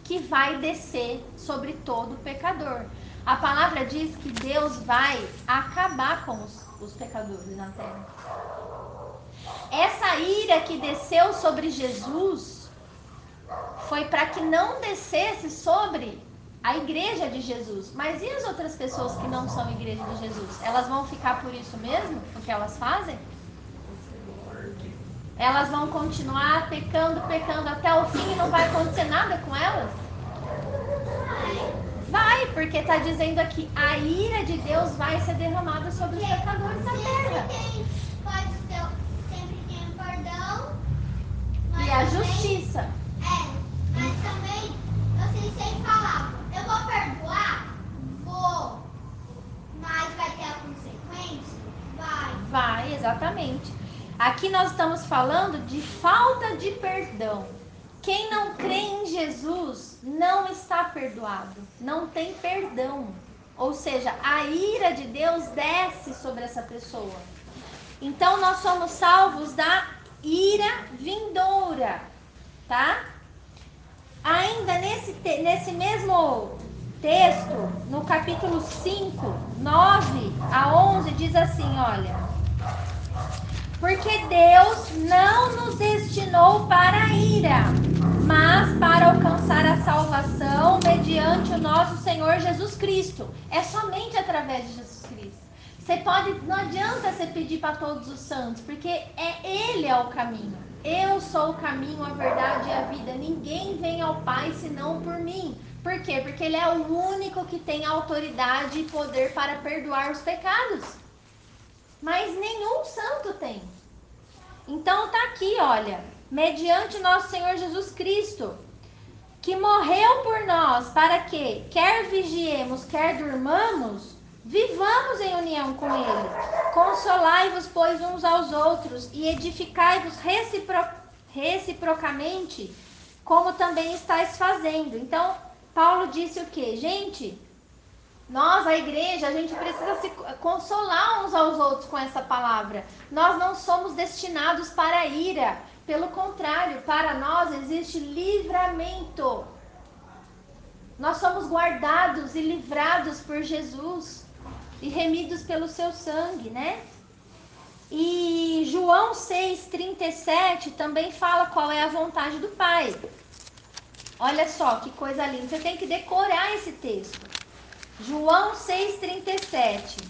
que vai descer sobre todo pecador. A palavra diz que Deus vai acabar com os pecadores na terra. Essa ira que desceu sobre Jesus foi para que não descesse sobre a igreja de Jesus. Mas e as outras pessoas que não são igreja de Jesus? Elas vão ficar por isso mesmo? O que elas fazem? Elas vão continuar pecando até o fim e não vai acontecer nada com elas? Vai, porque está dizendo aqui, a ira de Deus vai ser derramada sobre os pecadores da terra. Sempre tem perdão. E a justiça. Mas também, vocês sempre falavam, eu vou perdoar? Vou. Mas vai ter a consequência? Vai, exatamente. Aqui nós estamos falando de falta de perdão. Quem não crê em Jesus não está perdoado, não tem perdão. Ou seja, a ira de Deus desce sobre essa pessoa. Então nós somos salvos da ira vindoura, tá? Ainda nesse mesmo texto, no capítulo 5, 9 a 11, diz assim, olha: Porque Deus não nos destinou para a ira, mas para alcançar a salvação mediante o nosso Senhor Jesus Cristo. É somente através de Jesus Cristo. Não adianta você pedir para todos os santos, porque Ele é o caminho. Eu sou o caminho, a verdade e a vida. Ninguém vem ao Pai senão por mim. Por quê? Porque Ele é o único que tem autoridade e poder para perdoar os pecados. Mas nenhum santo tem. Então tá aqui, olha, mediante nosso Senhor Jesus Cristo, que morreu por nós, para que, quer vigiemos, quer durmamos, vivamos em união com Ele. Consolai-vos, pois, uns aos outros, e edificai-vos reciprocamente, como também estáis fazendo. Então, Paulo disse o quê? Gente, nós, a igreja, a gente precisa se consolar uns aos outros com essa palavra. Nós não somos destinados para a ira. Pelo contrário, para nós existe livramento. Nós somos guardados e livrados por Jesus e remidos pelo seu sangue, né? E João 6,37 também fala qual é a vontade do Pai. Olha só que coisa linda. Você tem que decorar esse texto. João 6,37.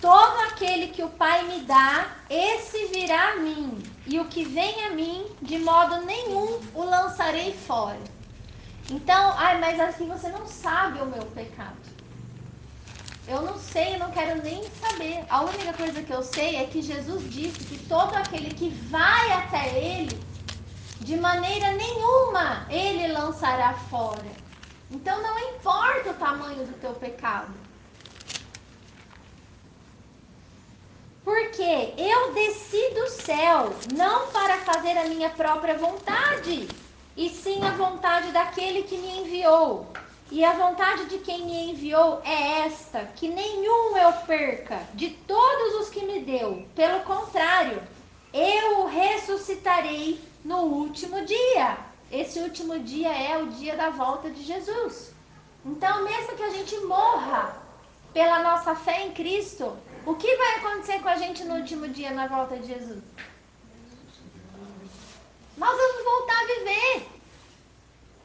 Todo aquele que o Pai me dá, esse virá a mim, e o que vem a mim, de modo nenhum o lançarei fora. Então, mas assim você não sabe o meu pecado. Eu não sei, eu não quero nem saber. A única coisa que eu sei é que Jesus disse que todo aquele que vai até Ele, de maneira nenhuma Ele lançará fora. Então não importa o tamanho do teu pecado. Porque eu desci do céu, não para fazer a minha própria vontade, e sim a vontade daquele que me enviou. E a vontade de quem me enviou é esta, que nenhum eu perca, de todos os que me deu. Pelo contrário, eu o ressuscitarei no último dia. Esse último dia é o dia da volta de Jesus. Então, mesmo que a gente morra pela nossa fé em Cristo, o que vai acontecer com a gente no último dia, na volta de Jesus? Nós vamos voltar a viver.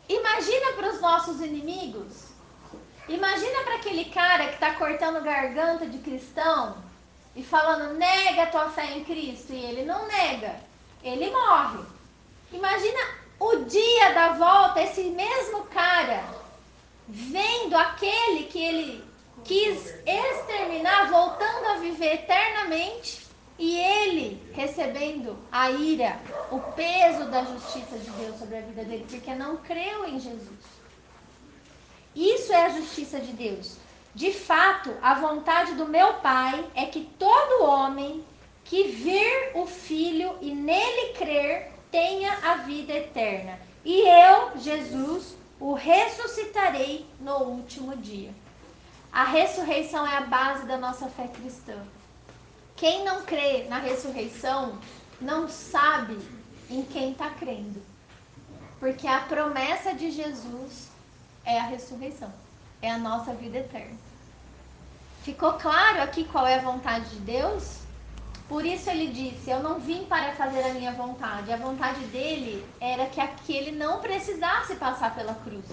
Imagina para os nossos inimigos. Imagina para aquele cara que está cortando garganta de cristão e falando, nega a tua fé em Cristo. E ele não nega, ele morre. Imagina o dia da volta, esse mesmo cara vendo aquele que ele quis exterminar, voltando a viver eternamente, e ele recebendo a ira, o peso da justiça de Deus sobre a vida dele, porque não creu em Jesus. Isso é a justiça de Deus. De fato, a vontade do meu Pai é que todo homem que vir o Filho e nele crer tenha a vida eterna. E eu, Jesus, o ressuscitarei no último dia. A ressurreição é a base da nossa fé cristã. Quem não crê na ressurreição não sabe em quem está crendo. Porque a promessa de Jesus é a ressurreição. É a nossa vida eterna. Ficou claro aqui qual é a vontade de Deus? Por isso ele disse, eu não vim para fazer a minha vontade. A vontade dele era que aquele não precisasse passar pela cruz.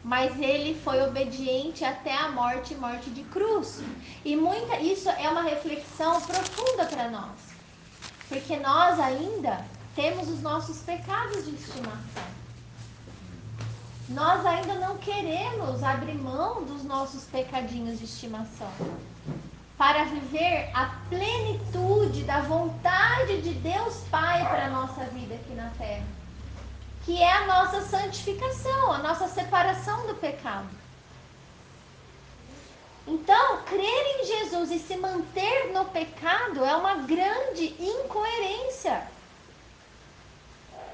Mas ele foi obediente até a morte, morte de cruz. E isso é uma reflexão profunda para nós. Porque nós ainda temos os nossos pecados de estimação. Nós ainda não queremos abrir mão dos nossos pecadinhos de estimação. Para viver a plenitude da vontade de Deus Pai para a nossa vida aqui na Terra. Que é a nossa santificação, a nossa separação do pecado. Então, crer em Jesus e se manter no pecado é uma grande incoerência.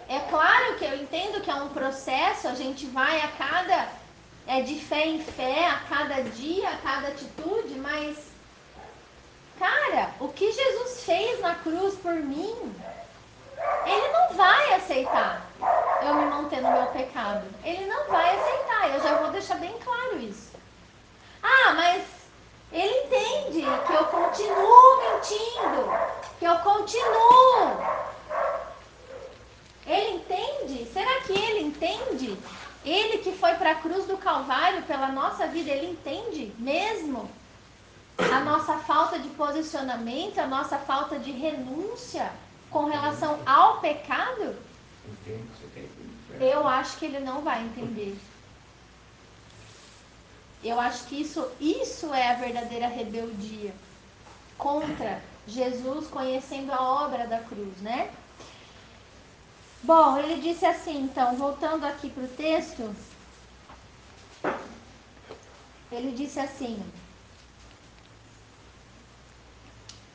É claro que eu entendo que é um processo, a gente vai a cada, de fé em fé, a cada dia, a cada atitude, mas, cara, o que Jesus fez na cruz por mim, Ele não vai aceitar eu me manter no meu pecado. Ele não vai aceitar, eu já vou deixar bem claro isso. Ah, mas Ele entende que eu continuo mentindo, que eu continuo. Ele entende? Será que ele entende? Ele que foi para a cruz do Calvário pela nossa vida, ele entende mesmo a nossa falta de posicionamento, a nossa falta de renúncia com relação ao pecado? Eu acho que ele não vai entender. Eu acho que isso é a verdadeira rebeldia contra Jesus, conhecendo a obra da cruz, né? Bom, ele disse assim, então, voltando aqui para o texto, ele disse assim,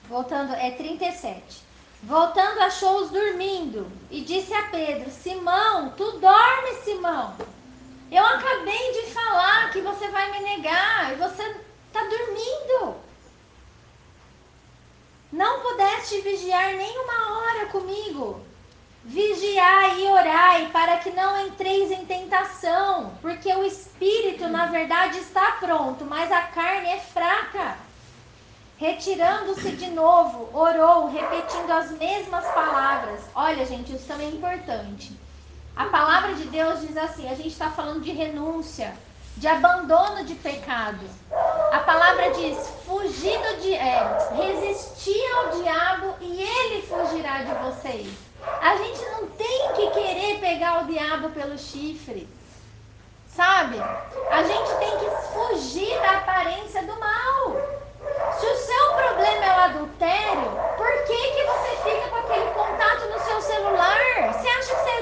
voltando, 37. Voltando, achou-os dormindo e disse a Pedro: Simão, tu dormes, Simão? Eu acabei de falar que você vai me negar e você está dormindo. Não pudeste vigiar nem uma hora comigo. Vigiai e orai para que não entreis em tentação, porque o espírito na verdade está pronto, mas a carne é fraca. Retirando-se de novo, orou, repetindo as mesmas palavras. Olha, gente, isso também é importante. A palavra de Deus diz assim, a gente está falando de renúncia, de abandono de pecado. A palavra diz, resistir ao diabo e ele fugirá de vocês. A gente não tem que querer pegar o diabo pelo chifre, sabe? A gente tem que fugir da aparência do mal. Se o seu problema é o adultério, por que você fica com aquele contato no seu celular? Você acha que você...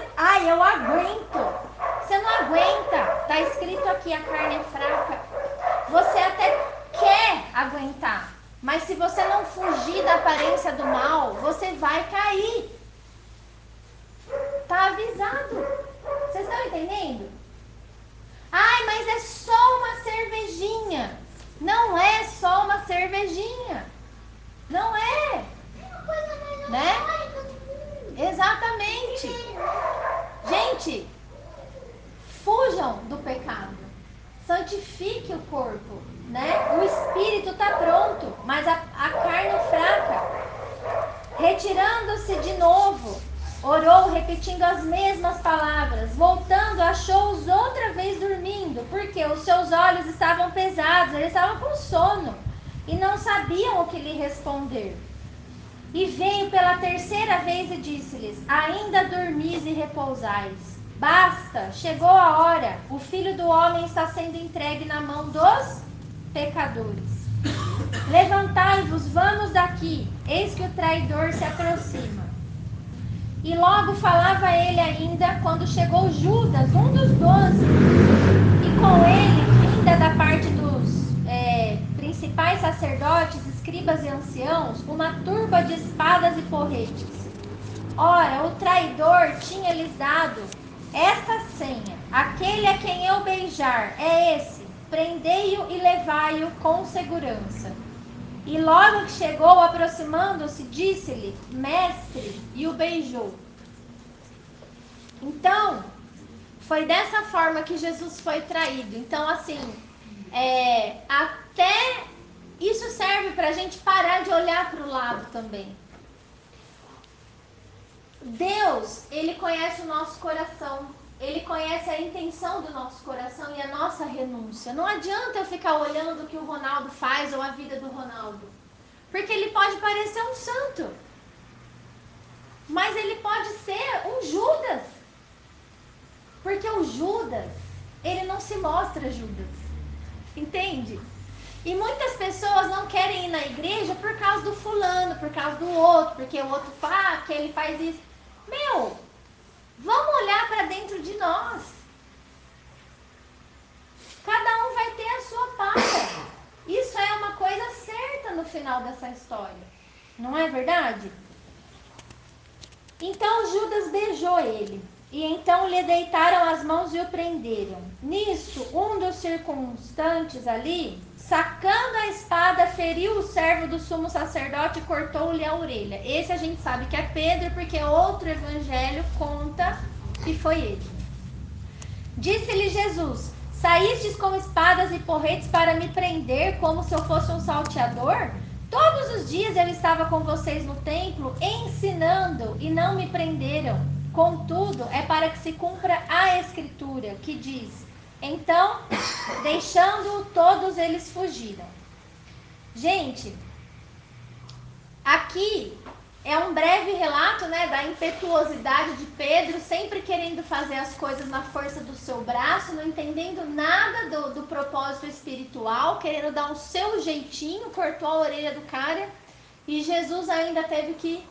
eu aguento. Você não aguenta. Está escrito aqui, a carne é fraca. Você até quer aguentar. Mas se você não fugir da aparência do mal, você vai cair. Está avisado. Vocês estão entendendo? Mas é só uma cervejinha. Não é só uma cervejinha. Não é. Né? Exatamente. Gente, fujam do pecado. Santifique o corpo, né? O espírito está pronto, mas a carne é fraca. Retirando-se de novo, orou, repetindo as mesmas palavras. Voltando, achou-os outra vez dormindo, porque os seus olhos estavam pesados, eles estavam com sono e não sabiam o que lhe responder. E veio pela terceira vez e disse-lhes: ainda dormis e repousais. Basta, chegou a hora, o Filho do Homem está sendo entregue na mão dos pecadores. Levantai-vos, vamos daqui, eis que o traidor se aproxima. E logo falava ele ainda, quando chegou Judas, um dos 12, e com ele, vinda da parte dos principais sacerdotes, escribas e anciãos, uma turba de espadas e porretes. Ora, o traidor tinha lhes dado esta senha: aquele a quem eu beijar é esse, prendei-o e levai-o com segurança. E logo que chegou, aproximando-se, disse-lhe: mestre, e o beijou. Então, foi dessa forma que Jesus foi traído. Então, assim, até isso serve para a gente parar de olhar para o lado também. Deus, Ele conhece o nosso coração. Ele conhece a intenção do nosso coração e a nossa renúncia. Não adianta eu ficar olhando o que o Ronaldo faz ou a vida do Ronaldo. Porque ele pode parecer um santo. Mas ele pode ser um Judas. Porque o Judas, ele não se mostra Judas. Entende? E muitas pessoas não querem ir na igreja por causa do fulano, por causa do outro, porque o outro faz, que ele faz isso. Vamos olhar para dentro de nós. Cada um vai ter a sua paga. Isso é uma coisa certa no final dessa história. Não é verdade? Então Judas beijou ele. E então lhe deitaram as mãos e o prenderam. Nisso, um dos circunstantes ali, sacando a espada, feriu o servo do sumo sacerdote e cortou-lhe a orelha. Esse a gente sabe que é Pedro, porque outro evangelho conta que foi ele. Disse-lhe Jesus: saístes com espadas e porretes para me prender como se eu fosse um salteador? Todos os dias eu estava com vocês no templo, ensinando, e não me prenderam. Contudo, é para que se cumpra a escritura, que diz: então, deixando-o, todos eles fugiram. Gente, aqui é um breve relato, né, da impetuosidade de Pedro, sempre querendo fazer as coisas na força do seu braço, não entendendo nada do propósito espiritual, querendo dar o seu jeitinho, cortou a orelha do cara, e Jesus ainda teve que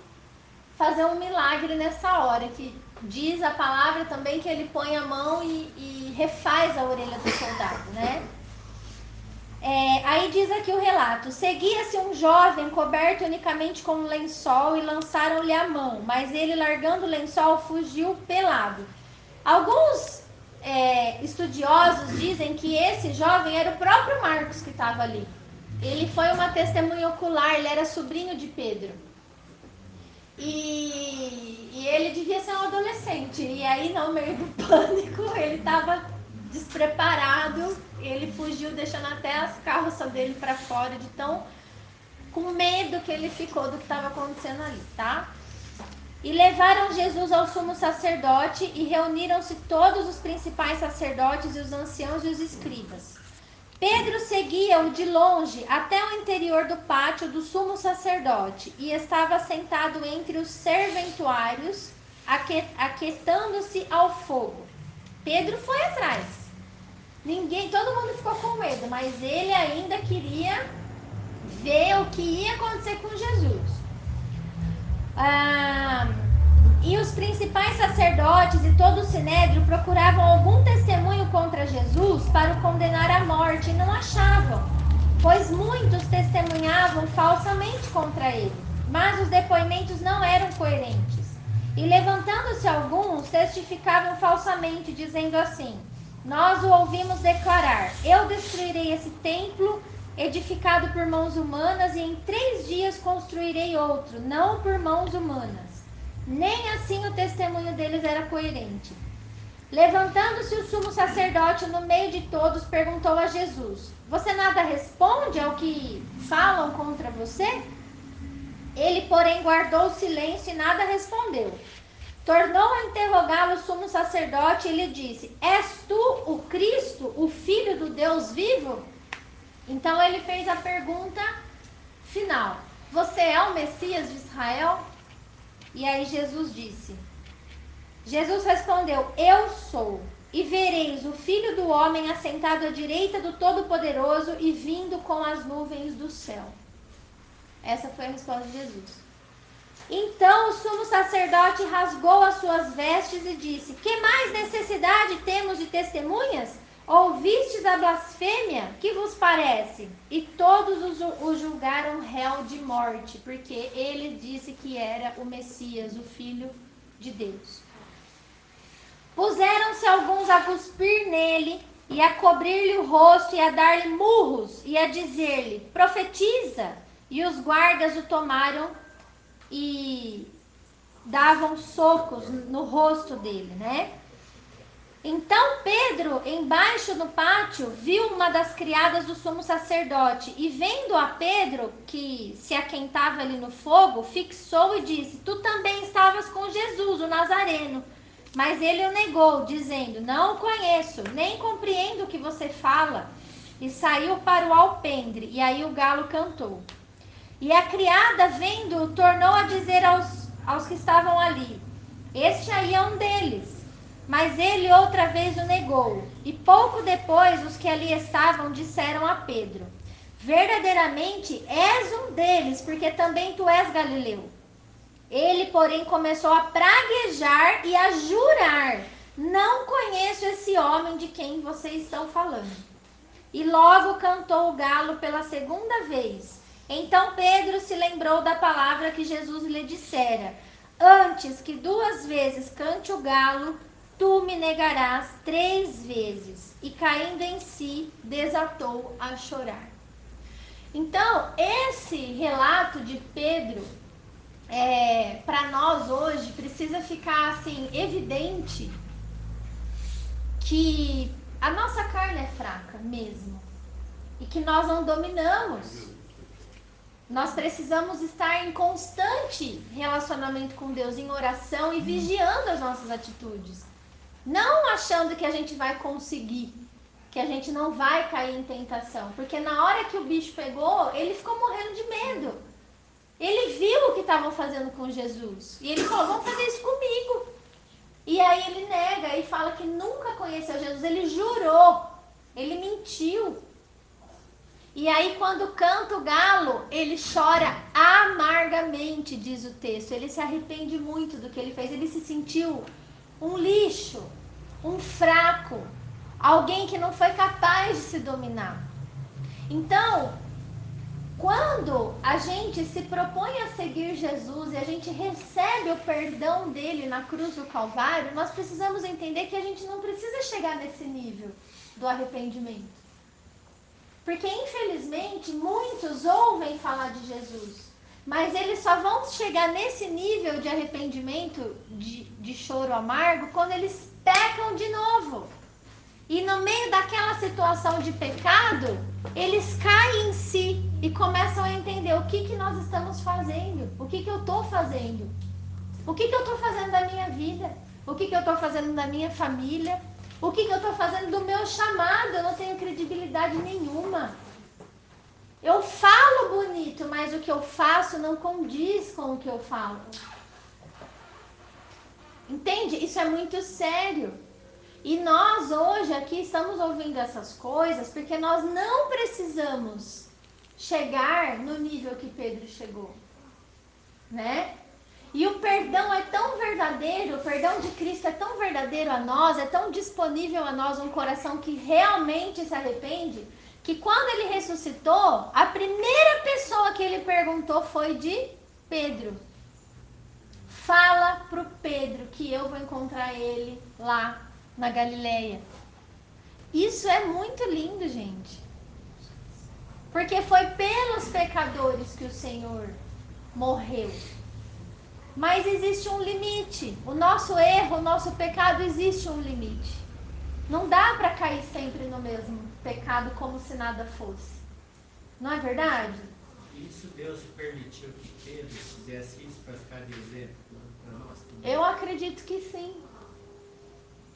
fazer um milagre nessa hora, que diz a palavra também que ele põe a mão e refaz a orelha do soldado, né? Aí diz aqui o relato: seguia-se um jovem coberto unicamente com um lençol e lançaram-lhe a mão, mas ele, largando o lençol, fugiu pelado. Alguns estudiosos dizem que esse jovem era o próprio Marcos que estava ali. Ele foi uma testemunha ocular, ele era sobrinho de Pedro. E ele devia ser um adolescente. E aí, no meio do pânico, ele estava despreparado. Ele fugiu, deixando até as carroças dele para fora, de tão com medo que ele ficou do que estava acontecendo ali, tá? E levaram Jesus ao sumo sacerdote, e reuniram-se todos os principais sacerdotes e os anciãos e os escribas. Pedro seguia-o de longe até o interior do pátio do sumo sacerdote, e estava sentado entre os serventuários, aquietando-se ao fogo. Pedro foi atrás. Todo mundo ficou com medo, mas ele ainda queria ver o que ia acontecer com Jesus. E os principais sacerdotes e todo o sinédrio procuravam algum testemunho contra Jesus para o condenar à morte, e não achavam, pois muitos testemunhavam falsamente contra ele, mas os depoimentos não eram coerentes. E levantando-se alguns, testificavam falsamente, dizendo assim: nós o ouvimos declarar: eu destruirei esse templo edificado por mãos humanas, e em 3 dias construirei outro, não por mãos humanas. Nem assim o testemunho deles era coerente. Levantando-se o sumo sacerdote no meio de todos, perguntou a Jesus: você nada responde ao que falam contra você? Ele, porém, guardou silêncio e nada respondeu. Tornou a interrogá-lo o sumo sacerdote e lhe disse: és tu o Cristo, o Filho do Deus vivo? Então ele fez a pergunta final: você é o Messias de Israel? E aí Jesus respondeu: eu sou. E vereis o Filho do Homem assentado à direita do Todo-Poderoso e vindo com as nuvens do céu. Essa foi a resposta de Jesus. Então o sumo sacerdote rasgou as suas vestes e disse: que mais necessidade temos de testemunhas? Ouvistes a blasfêmia? Que vos parece? E todos o julgaram réu de morte, porque ele disse que era o Messias, o Filho de Deus. Puseram-se alguns a cuspir nele, e a cobrir-lhe o rosto, e a dar-lhe murros, e a dizer-lhe: profetiza! E os guardas o tomaram e davam socos no rosto dele, né? Então Pedro, embaixo no pátio, viu uma das criadas do sumo sacerdote, e vendo a Pedro, que se aquentava ali no fogo, fixou e disse: tu também estavas com Jesus, o Nazareno. Mas ele o negou, dizendo: não o conheço, nem compreendo o que você fala. E saiu para o alpendre, e aí o galo cantou. E a criada, vendo-o, tornou a dizer aos que estavam ali: este aí é um deles. Mas ele outra vez o negou. E pouco depois, os que ali estavam disseram a Pedro: verdadeiramente és um deles, porque também tu és galileu. Ele, porém, começou a praguejar e a jurar: não conheço esse homem de quem vocês estão falando. E logo cantou o galo pela segunda vez. Então Pedro se lembrou da palavra que Jesus lhe dissera: antes que 2 vezes cante o galo, tu me negarás 3 vezes. E caindo em si, desatou a chorar. Então, esse relato de Pedro, para nós hoje, precisa ficar assim, evidente que a nossa carne é fraca mesmo. E que nós não dominamos Nós precisamos estar em constante relacionamento com Deus, em oração e vigiando as nossas atitudes. Não achando que a gente vai conseguir, que a gente não vai cair em tentação. Porque na hora que o bicho pegou, ele ficou morrendo de medo. Ele viu o que estavam fazendo com Jesus. E ele falou, vão fazer isso comigo. E aí ele nega e fala que nunca conheceu Jesus. Ele jurou. Ele mentiu. E aí quando canta o galo, ele chora amargamente, diz o texto. Ele se arrepende muito do que ele fez. Ele se sentiu um lixo, um fraco, alguém que não foi capaz de se dominar. Então, quando a gente se propõe a seguir Jesus e a gente recebe o perdão dele na cruz do Calvário, nós precisamos entender que a gente não precisa chegar nesse nível do arrependimento. Porque, infelizmente, muitos ouvem falar de Jesus, mas eles só vão chegar nesse nível de arrependimento, de choro amargo, quando eles pecam de novo. E no meio daquela situação de pecado, eles caem em si e começam a entender o que nós estamos fazendo, o que eu estou fazendo, o que eu estou fazendo da minha vida, o que eu estou fazendo da minha família, o que eu estou fazendo do meu chamado. Eu não tenho credibilidade nenhuma. Eu falo bonito, mas o que eu faço não condiz com o que eu falo. Entende? Isso é muito sério. E nós hoje aqui estamos ouvindo essas coisas porque nós não precisamos chegar no nível que Pedro chegou, né? E o perdão é tão verdadeiro, o perdão de Cristo é tão verdadeiro a nós, é tão disponível a nós, um coração que realmente se arrepende, que quando ele ressuscitou, a primeira pessoa que ele perguntou foi de Pedro. Fala pro Pedro que eu vou encontrar ele lá na Galileia. Isso é muito lindo, gente. Porque foi pelos pecadores que o Senhor morreu. Mas existe um limite. O nosso erro, o nosso pecado, existe um limite. Não dá para cair sempre no mesmo pecado como se nada fosse. Não é verdade? Isso Deus permitiu que Pedro fizesse isso para ficar de exemplo para nós também? Eu acredito que sim.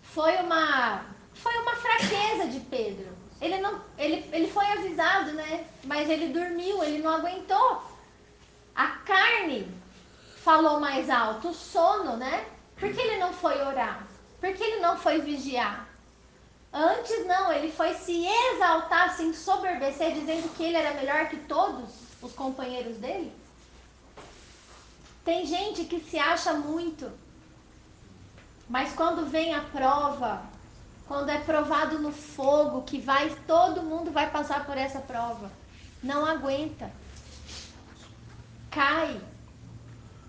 Foi uma fraqueza de Pedro. Ele foi avisado, né? Mas ele dormiu, ele não aguentou. A carne falou mais alto, o sono, né? Por que ele não foi orar? Por que ele não foi vigiar? Antes não, ele foi se exaltar, se ensoberbecer, dizendo que ele era melhor que todos os companheiros dele. Tem gente que se acha muito, mas quando vem a prova, quando é provado no fogo, que todo mundo vai passar por essa prova, não aguenta, cai,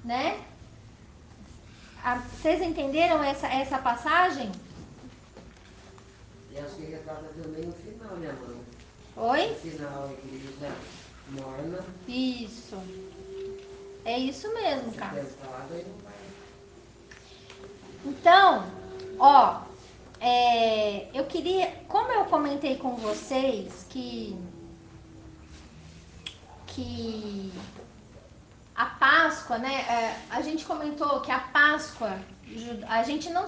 né? Vocês entenderam essa passagem? E acho que retrata também o final, né, mãe? Oi? No final, a igreja morna, Isso. É isso mesmo, cara. tentada e não vai. Então, ó, eu queria, como eu comentei com vocês que a Páscoa, né? A gente comentou que a Páscoa, a gente não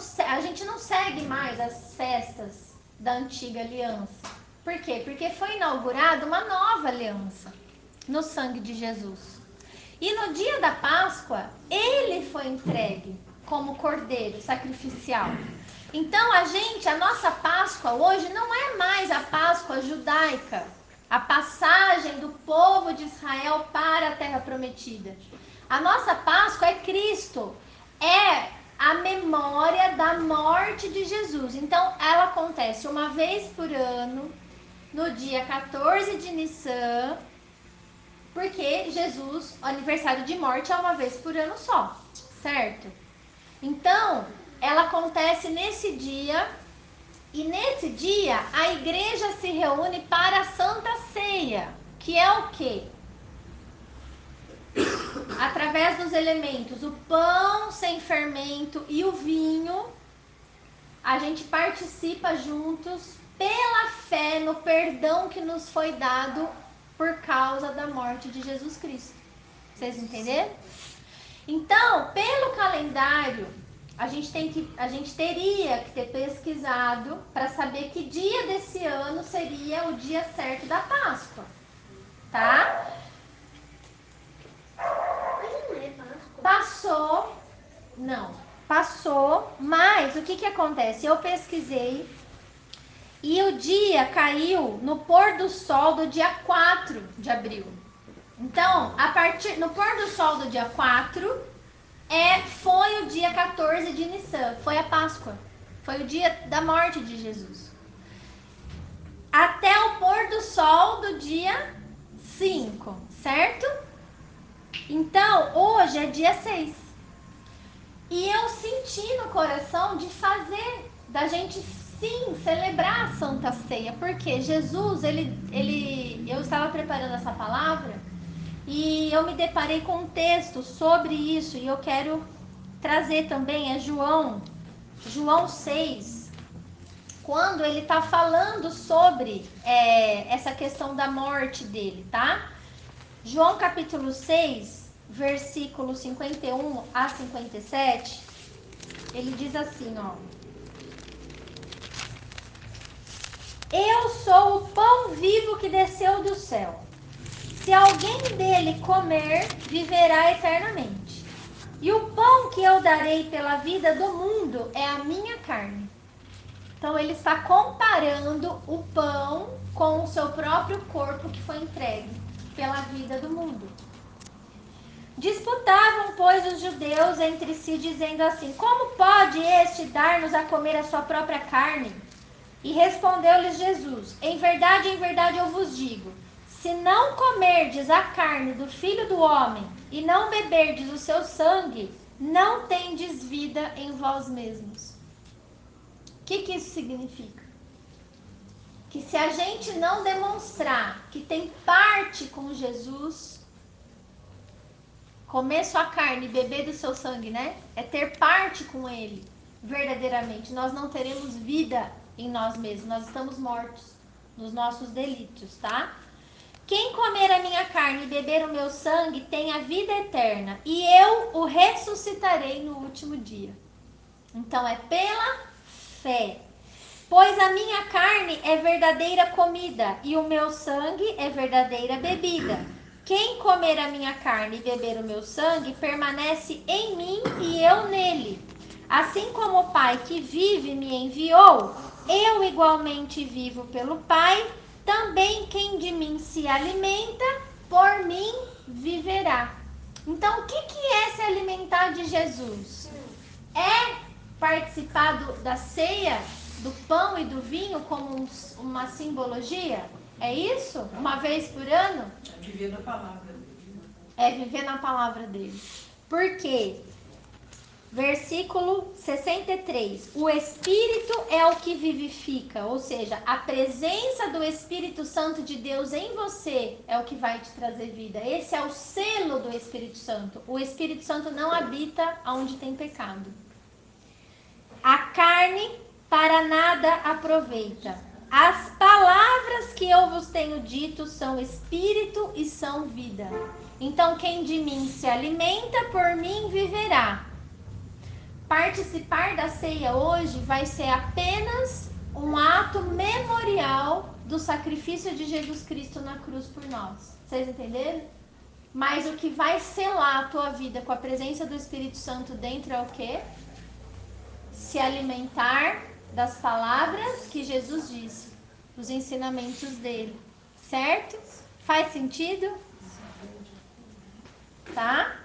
segue mais as festas da antiga aliança. Por quê? Porque foi inaugurada uma nova aliança no sangue de Jesus. E no dia da Páscoa, ele foi entregue como cordeiro sacrificial. Então a nossa Páscoa hoje não é mais a Páscoa judaica, a passagem do povo de Israel para a terra prometida. A nossa Páscoa é Cristo, é a memória da morte de Jesus. Então ela acontece uma vez por ano, no dia 14 de Nissan, porque Jesus, o aniversário de morte é uma vez por ano só, certo? Então, ela acontece nesse dia, e nesse dia a igreja se reúne para a Santa Ceia, que é o quê? Através dos elementos, o pão sem fermento e o vinho, a gente participa juntos pela fé no perdão que nos foi dado por causa da morte de Jesus Cristo. Vocês entenderam? Então, pelo calendário, a gente teria que ter pesquisado para saber que dia desse ano seria o dia certo da Páscoa, tá? Passou, mas o que acontece? Eu pesquisei e o dia caiu no pôr do sol do dia 4 de abril. Então, no pôr do sol do dia 4, foi o dia 14 de Nissan, foi a Páscoa. Foi o dia da morte de Jesus. Até o pôr do sol do dia 5, certo? Então, hoje é dia 6. E eu senti no coração de fazer, da gente sim celebrar a Santa Ceia. Porque Jesus, eu estava preparando essa palavra e eu me deparei com um texto sobre isso. E eu quero trazer também, João 6, quando ele está falando sobre essa questão da morte dele, tá? João capítulo 6, versículo 51 a 57, ele diz assim, ó: Eu sou o pão vivo que desceu do céu. Se alguém dele comer, viverá eternamente. E o pão que eu darei pela vida do mundo é a minha carne. Então ele está comparando o pão com o seu próprio corpo que foi entregue pela vida do mundo. Disputavam, pois, os judeus entre si, dizendo assim: Como pode este dar-nos a comer a sua própria carne? E respondeu-lhes Jesus: em verdade, eu vos digo, se não comerdes a carne do Filho do Homem e não beberdes o seu sangue, não tendes vida em vós mesmos. O que isso significa? Que se a gente não demonstrar que tem parte com Jesus, comer sua carne e beber do seu sangue, né? É ter parte com ele, verdadeiramente. Nós não teremos vida em nós mesmos. Nós estamos mortos nos nossos delitos, tá? Quem comer a minha carne e beber o meu sangue tem a vida eterna, e eu o ressuscitarei no último dia. Então é pela fé. Pois a minha carne é verdadeira comida e o meu sangue é verdadeira bebida. Quem comer a minha carne e beber o meu sangue permanece em mim e eu nele. Assim como o Pai que vive me enviou, eu igualmente vivo pelo Pai. Também quem de mim se alimenta, por mim viverá. Então, o que é se alimentar de Jesus? É participar da ceia, do pão e do vinho como uma simbologia? É isso? Uma vez por ano? É viver na palavra dele. É viver na palavra dele. Por quê? Versículo 63. O Espírito é o que vivifica, ou seja, a presença do Espírito Santo de Deus em você é o que vai te trazer vida. Esse é o selo do Espírito Santo. O Espírito Santo não habita onde tem pecado. A carne para nada aproveita. As palavras que eu vos tenho dito são espírito e são vida. Então, quem de mim se alimenta, por mim viverá. Participar da ceia hoje vai ser apenas um ato memorial do sacrifício de Jesus Cristo na cruz por nós. Vocês entenderam? Mas o que vai selar a tua vida com a presença do Espírito Santo dentro é o quê? Se alimentar das palavras que Jesus disse, os ensinamentos dele, certo? Faz sentido? Tá?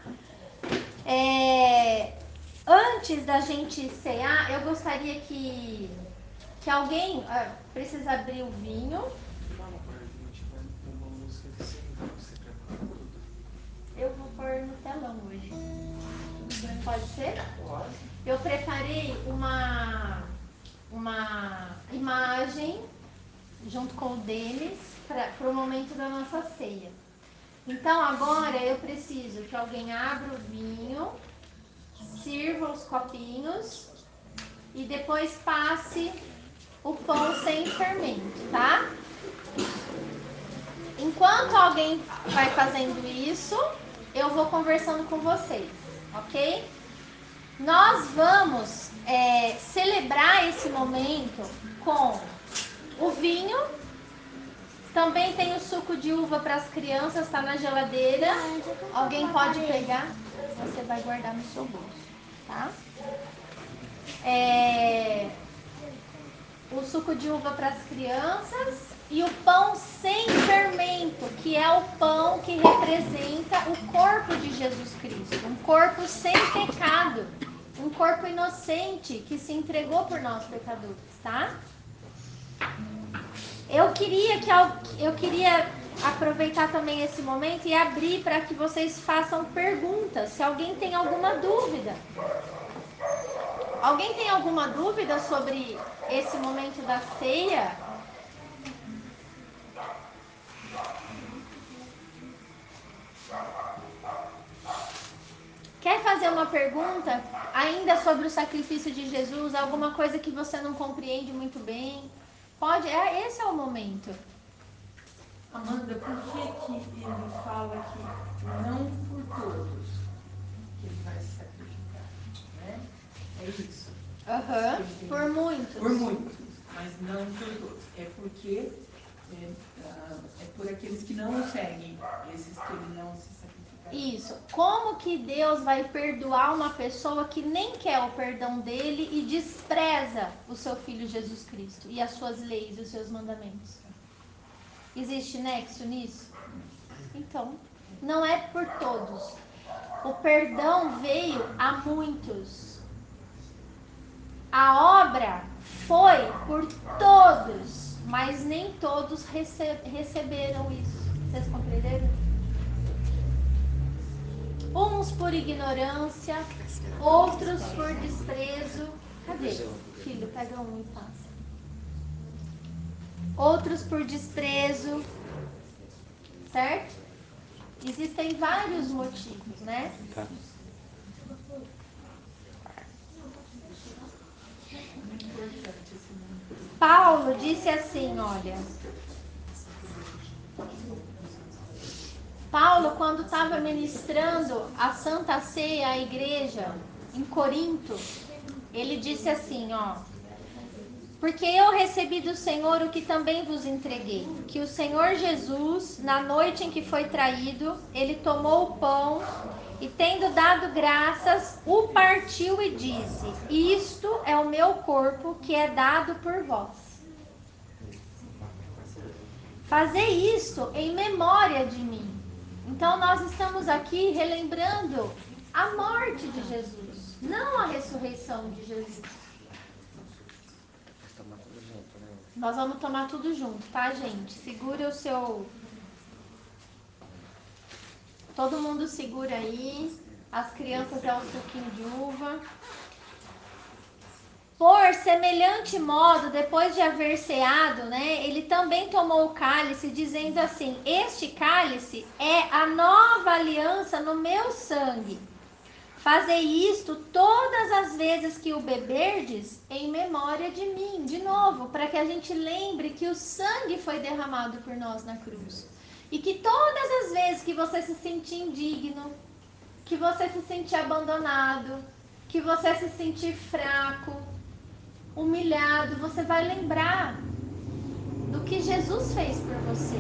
Antes da gente cear, eu gostaria que alguém precisa abrir o vinho. Eu vou pôr no telão hoje. Pode ser? Pode. Eu preparei uma imagem junto com o deles para o momento da nossa ceia. Então agora eu preciso que alguém abra o vinho, sirva os copinhos e depois passe o pão sem fermento, tá? Enquanto alguém vai fazendo isso, eu vou conversando com vocês, ok? Nós vamos celebrar esse momento com o vinho. Também tem o suco de uva para as crianças, está na geladeira. Alguém pode pegar, você vai guardar no seu bolso, tá? O suco de uva para as crianças e o pão sem fermento, que é o pão que representa o corpo de Jesus Cristo. Um corpo sem pecado, um corpo inocente que se entregou por nós pecadores, tá? Eu queria aproveitar também esse momento e abrir para que vocês façam perguntas, se alguém tem alguma dúvida. Alguém tem alguma dúvida sobre esse momento da ceia? Quer fazer uma pergunta ainda sobre o sacrifício de Jesus? Alguma coisa que você não compreende muito bem? Pode, esse é o momento. Amanda, por que ele fala que não por todos que ele vai se sacrificar, né? É isso. Por muitos. Por muitos, mas não por todos. É porque é por aqueles que não o seguem, esses que ele não se sacrificará. Isso. Como que Deus vai perdoar uma pessoa que nem quer o perdão dele e despreza o seu Filho Jesus Cristo e as suas leis e os seus mandamentos? Existe nexo nisso? Então, não é por todos. O perdão veio a muitos. A obra foi por todos, mas nem todos receberam isso. Vocês compreenderam? Uns por ignorância, outros por desprezo. Cadê? Filho, pega um e passa. Outros por desprezo, certo? Existem vários motivos, né? Tá. Paulo disse assim, olha. Paulo, quando estava ministrando a Santa Ceia à igreja em Corinto, ele disse assim, ó: porque eu recebi do Senhor o que também vos entreguei, que o Senhor Jesus, na noite em que foi traído, ele tomou o pão e, tendo dado graças, o partiu e disse: isto é o meu corpo que é dado por vós. Fazei isto em memória de mim. Então nós estamos aqui relembrando a morte de Jesus, não a ressurreição de Jesus. Nós vamos tomar tudo junto, tá, gente? Segura o seu... Todo mundo segura aí. As crianças é o suquinho de uva. Por semelhante modo, depois de haver ceado, né, ele também tomou o cálice, dizendo assim: este cálice é a nova aliança no meu sangue. Fazei isto todas as vezes que o beberdes em memória de mim. De novo, para que a gente lembre que o sangue foi derramado por nós na cruz. E que todas as vezes que você se sentir indigno, que você se sentir abandonado, que você se sentir fraco, humilhado, você vai lembrar do que Jesus fez por você.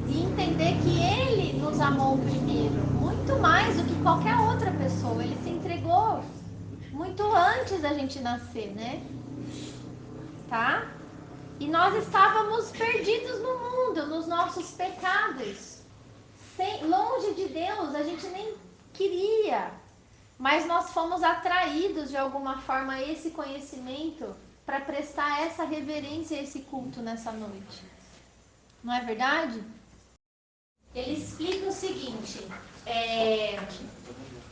E entender que Ele nos amou primeiro, muito mais do que qualquer outra pessoa. Ele se entregou muito antes da gente nascer, né? Tá? E nós estávamos perdidos no mundo, nos nossos pecados. Longe de Deus, a gente nem queria. Mas nós fomos atraídos de alguma forma a esse conhecimento para prestar essa reverência a esse culto nessa noite. Não é verdade? Ele explica o seguinte,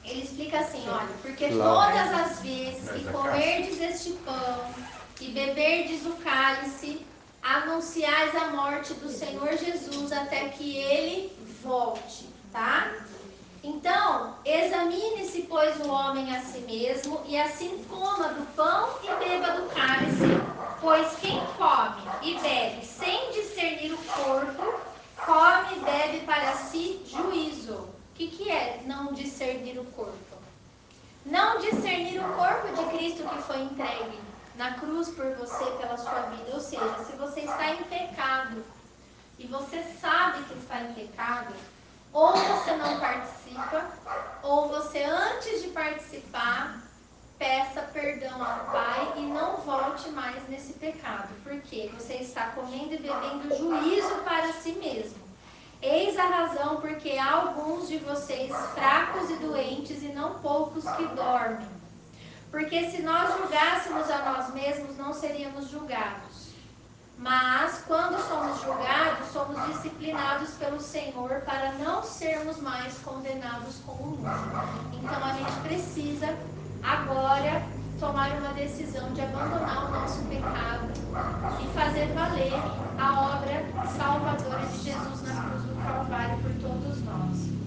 ele explica assim, olha, porque todas as vezes que comerdes este pão e beberdes o cálice, anunciais a morte do Senhor Jesus até que ele volte, tá? Então, examine-se, pois, o homem a si mesmo, e assim coma do pão e beba do cálice, pois quem come e bebe sem discernir o Cristo que foi entregue na cruz por você, pela sua vida. Ou seja, se você está em pecado e você sabe que está em pecado, ou você não participa, ou você, antes de participar, peça perdão ao Pai e não volte mais nesse pecado, porque você está comendo e bebendo juízo para si mesmo. Eis a razão porque há alguns de vocês fracos e doentes e não poucos que dormem. Porque se nós julgássemos a nós mesmos, não seríamos julgados. Mas, quando somos julgados, somos disciplinados pelo Senhor para não sermos mais condenados com o mundo. Então, a gente precisa, agora, tomar uma decisão de abandonar o nosso pecado e fazer valer a obra salvadora de Jesus na cruz do Calvário por todos nós.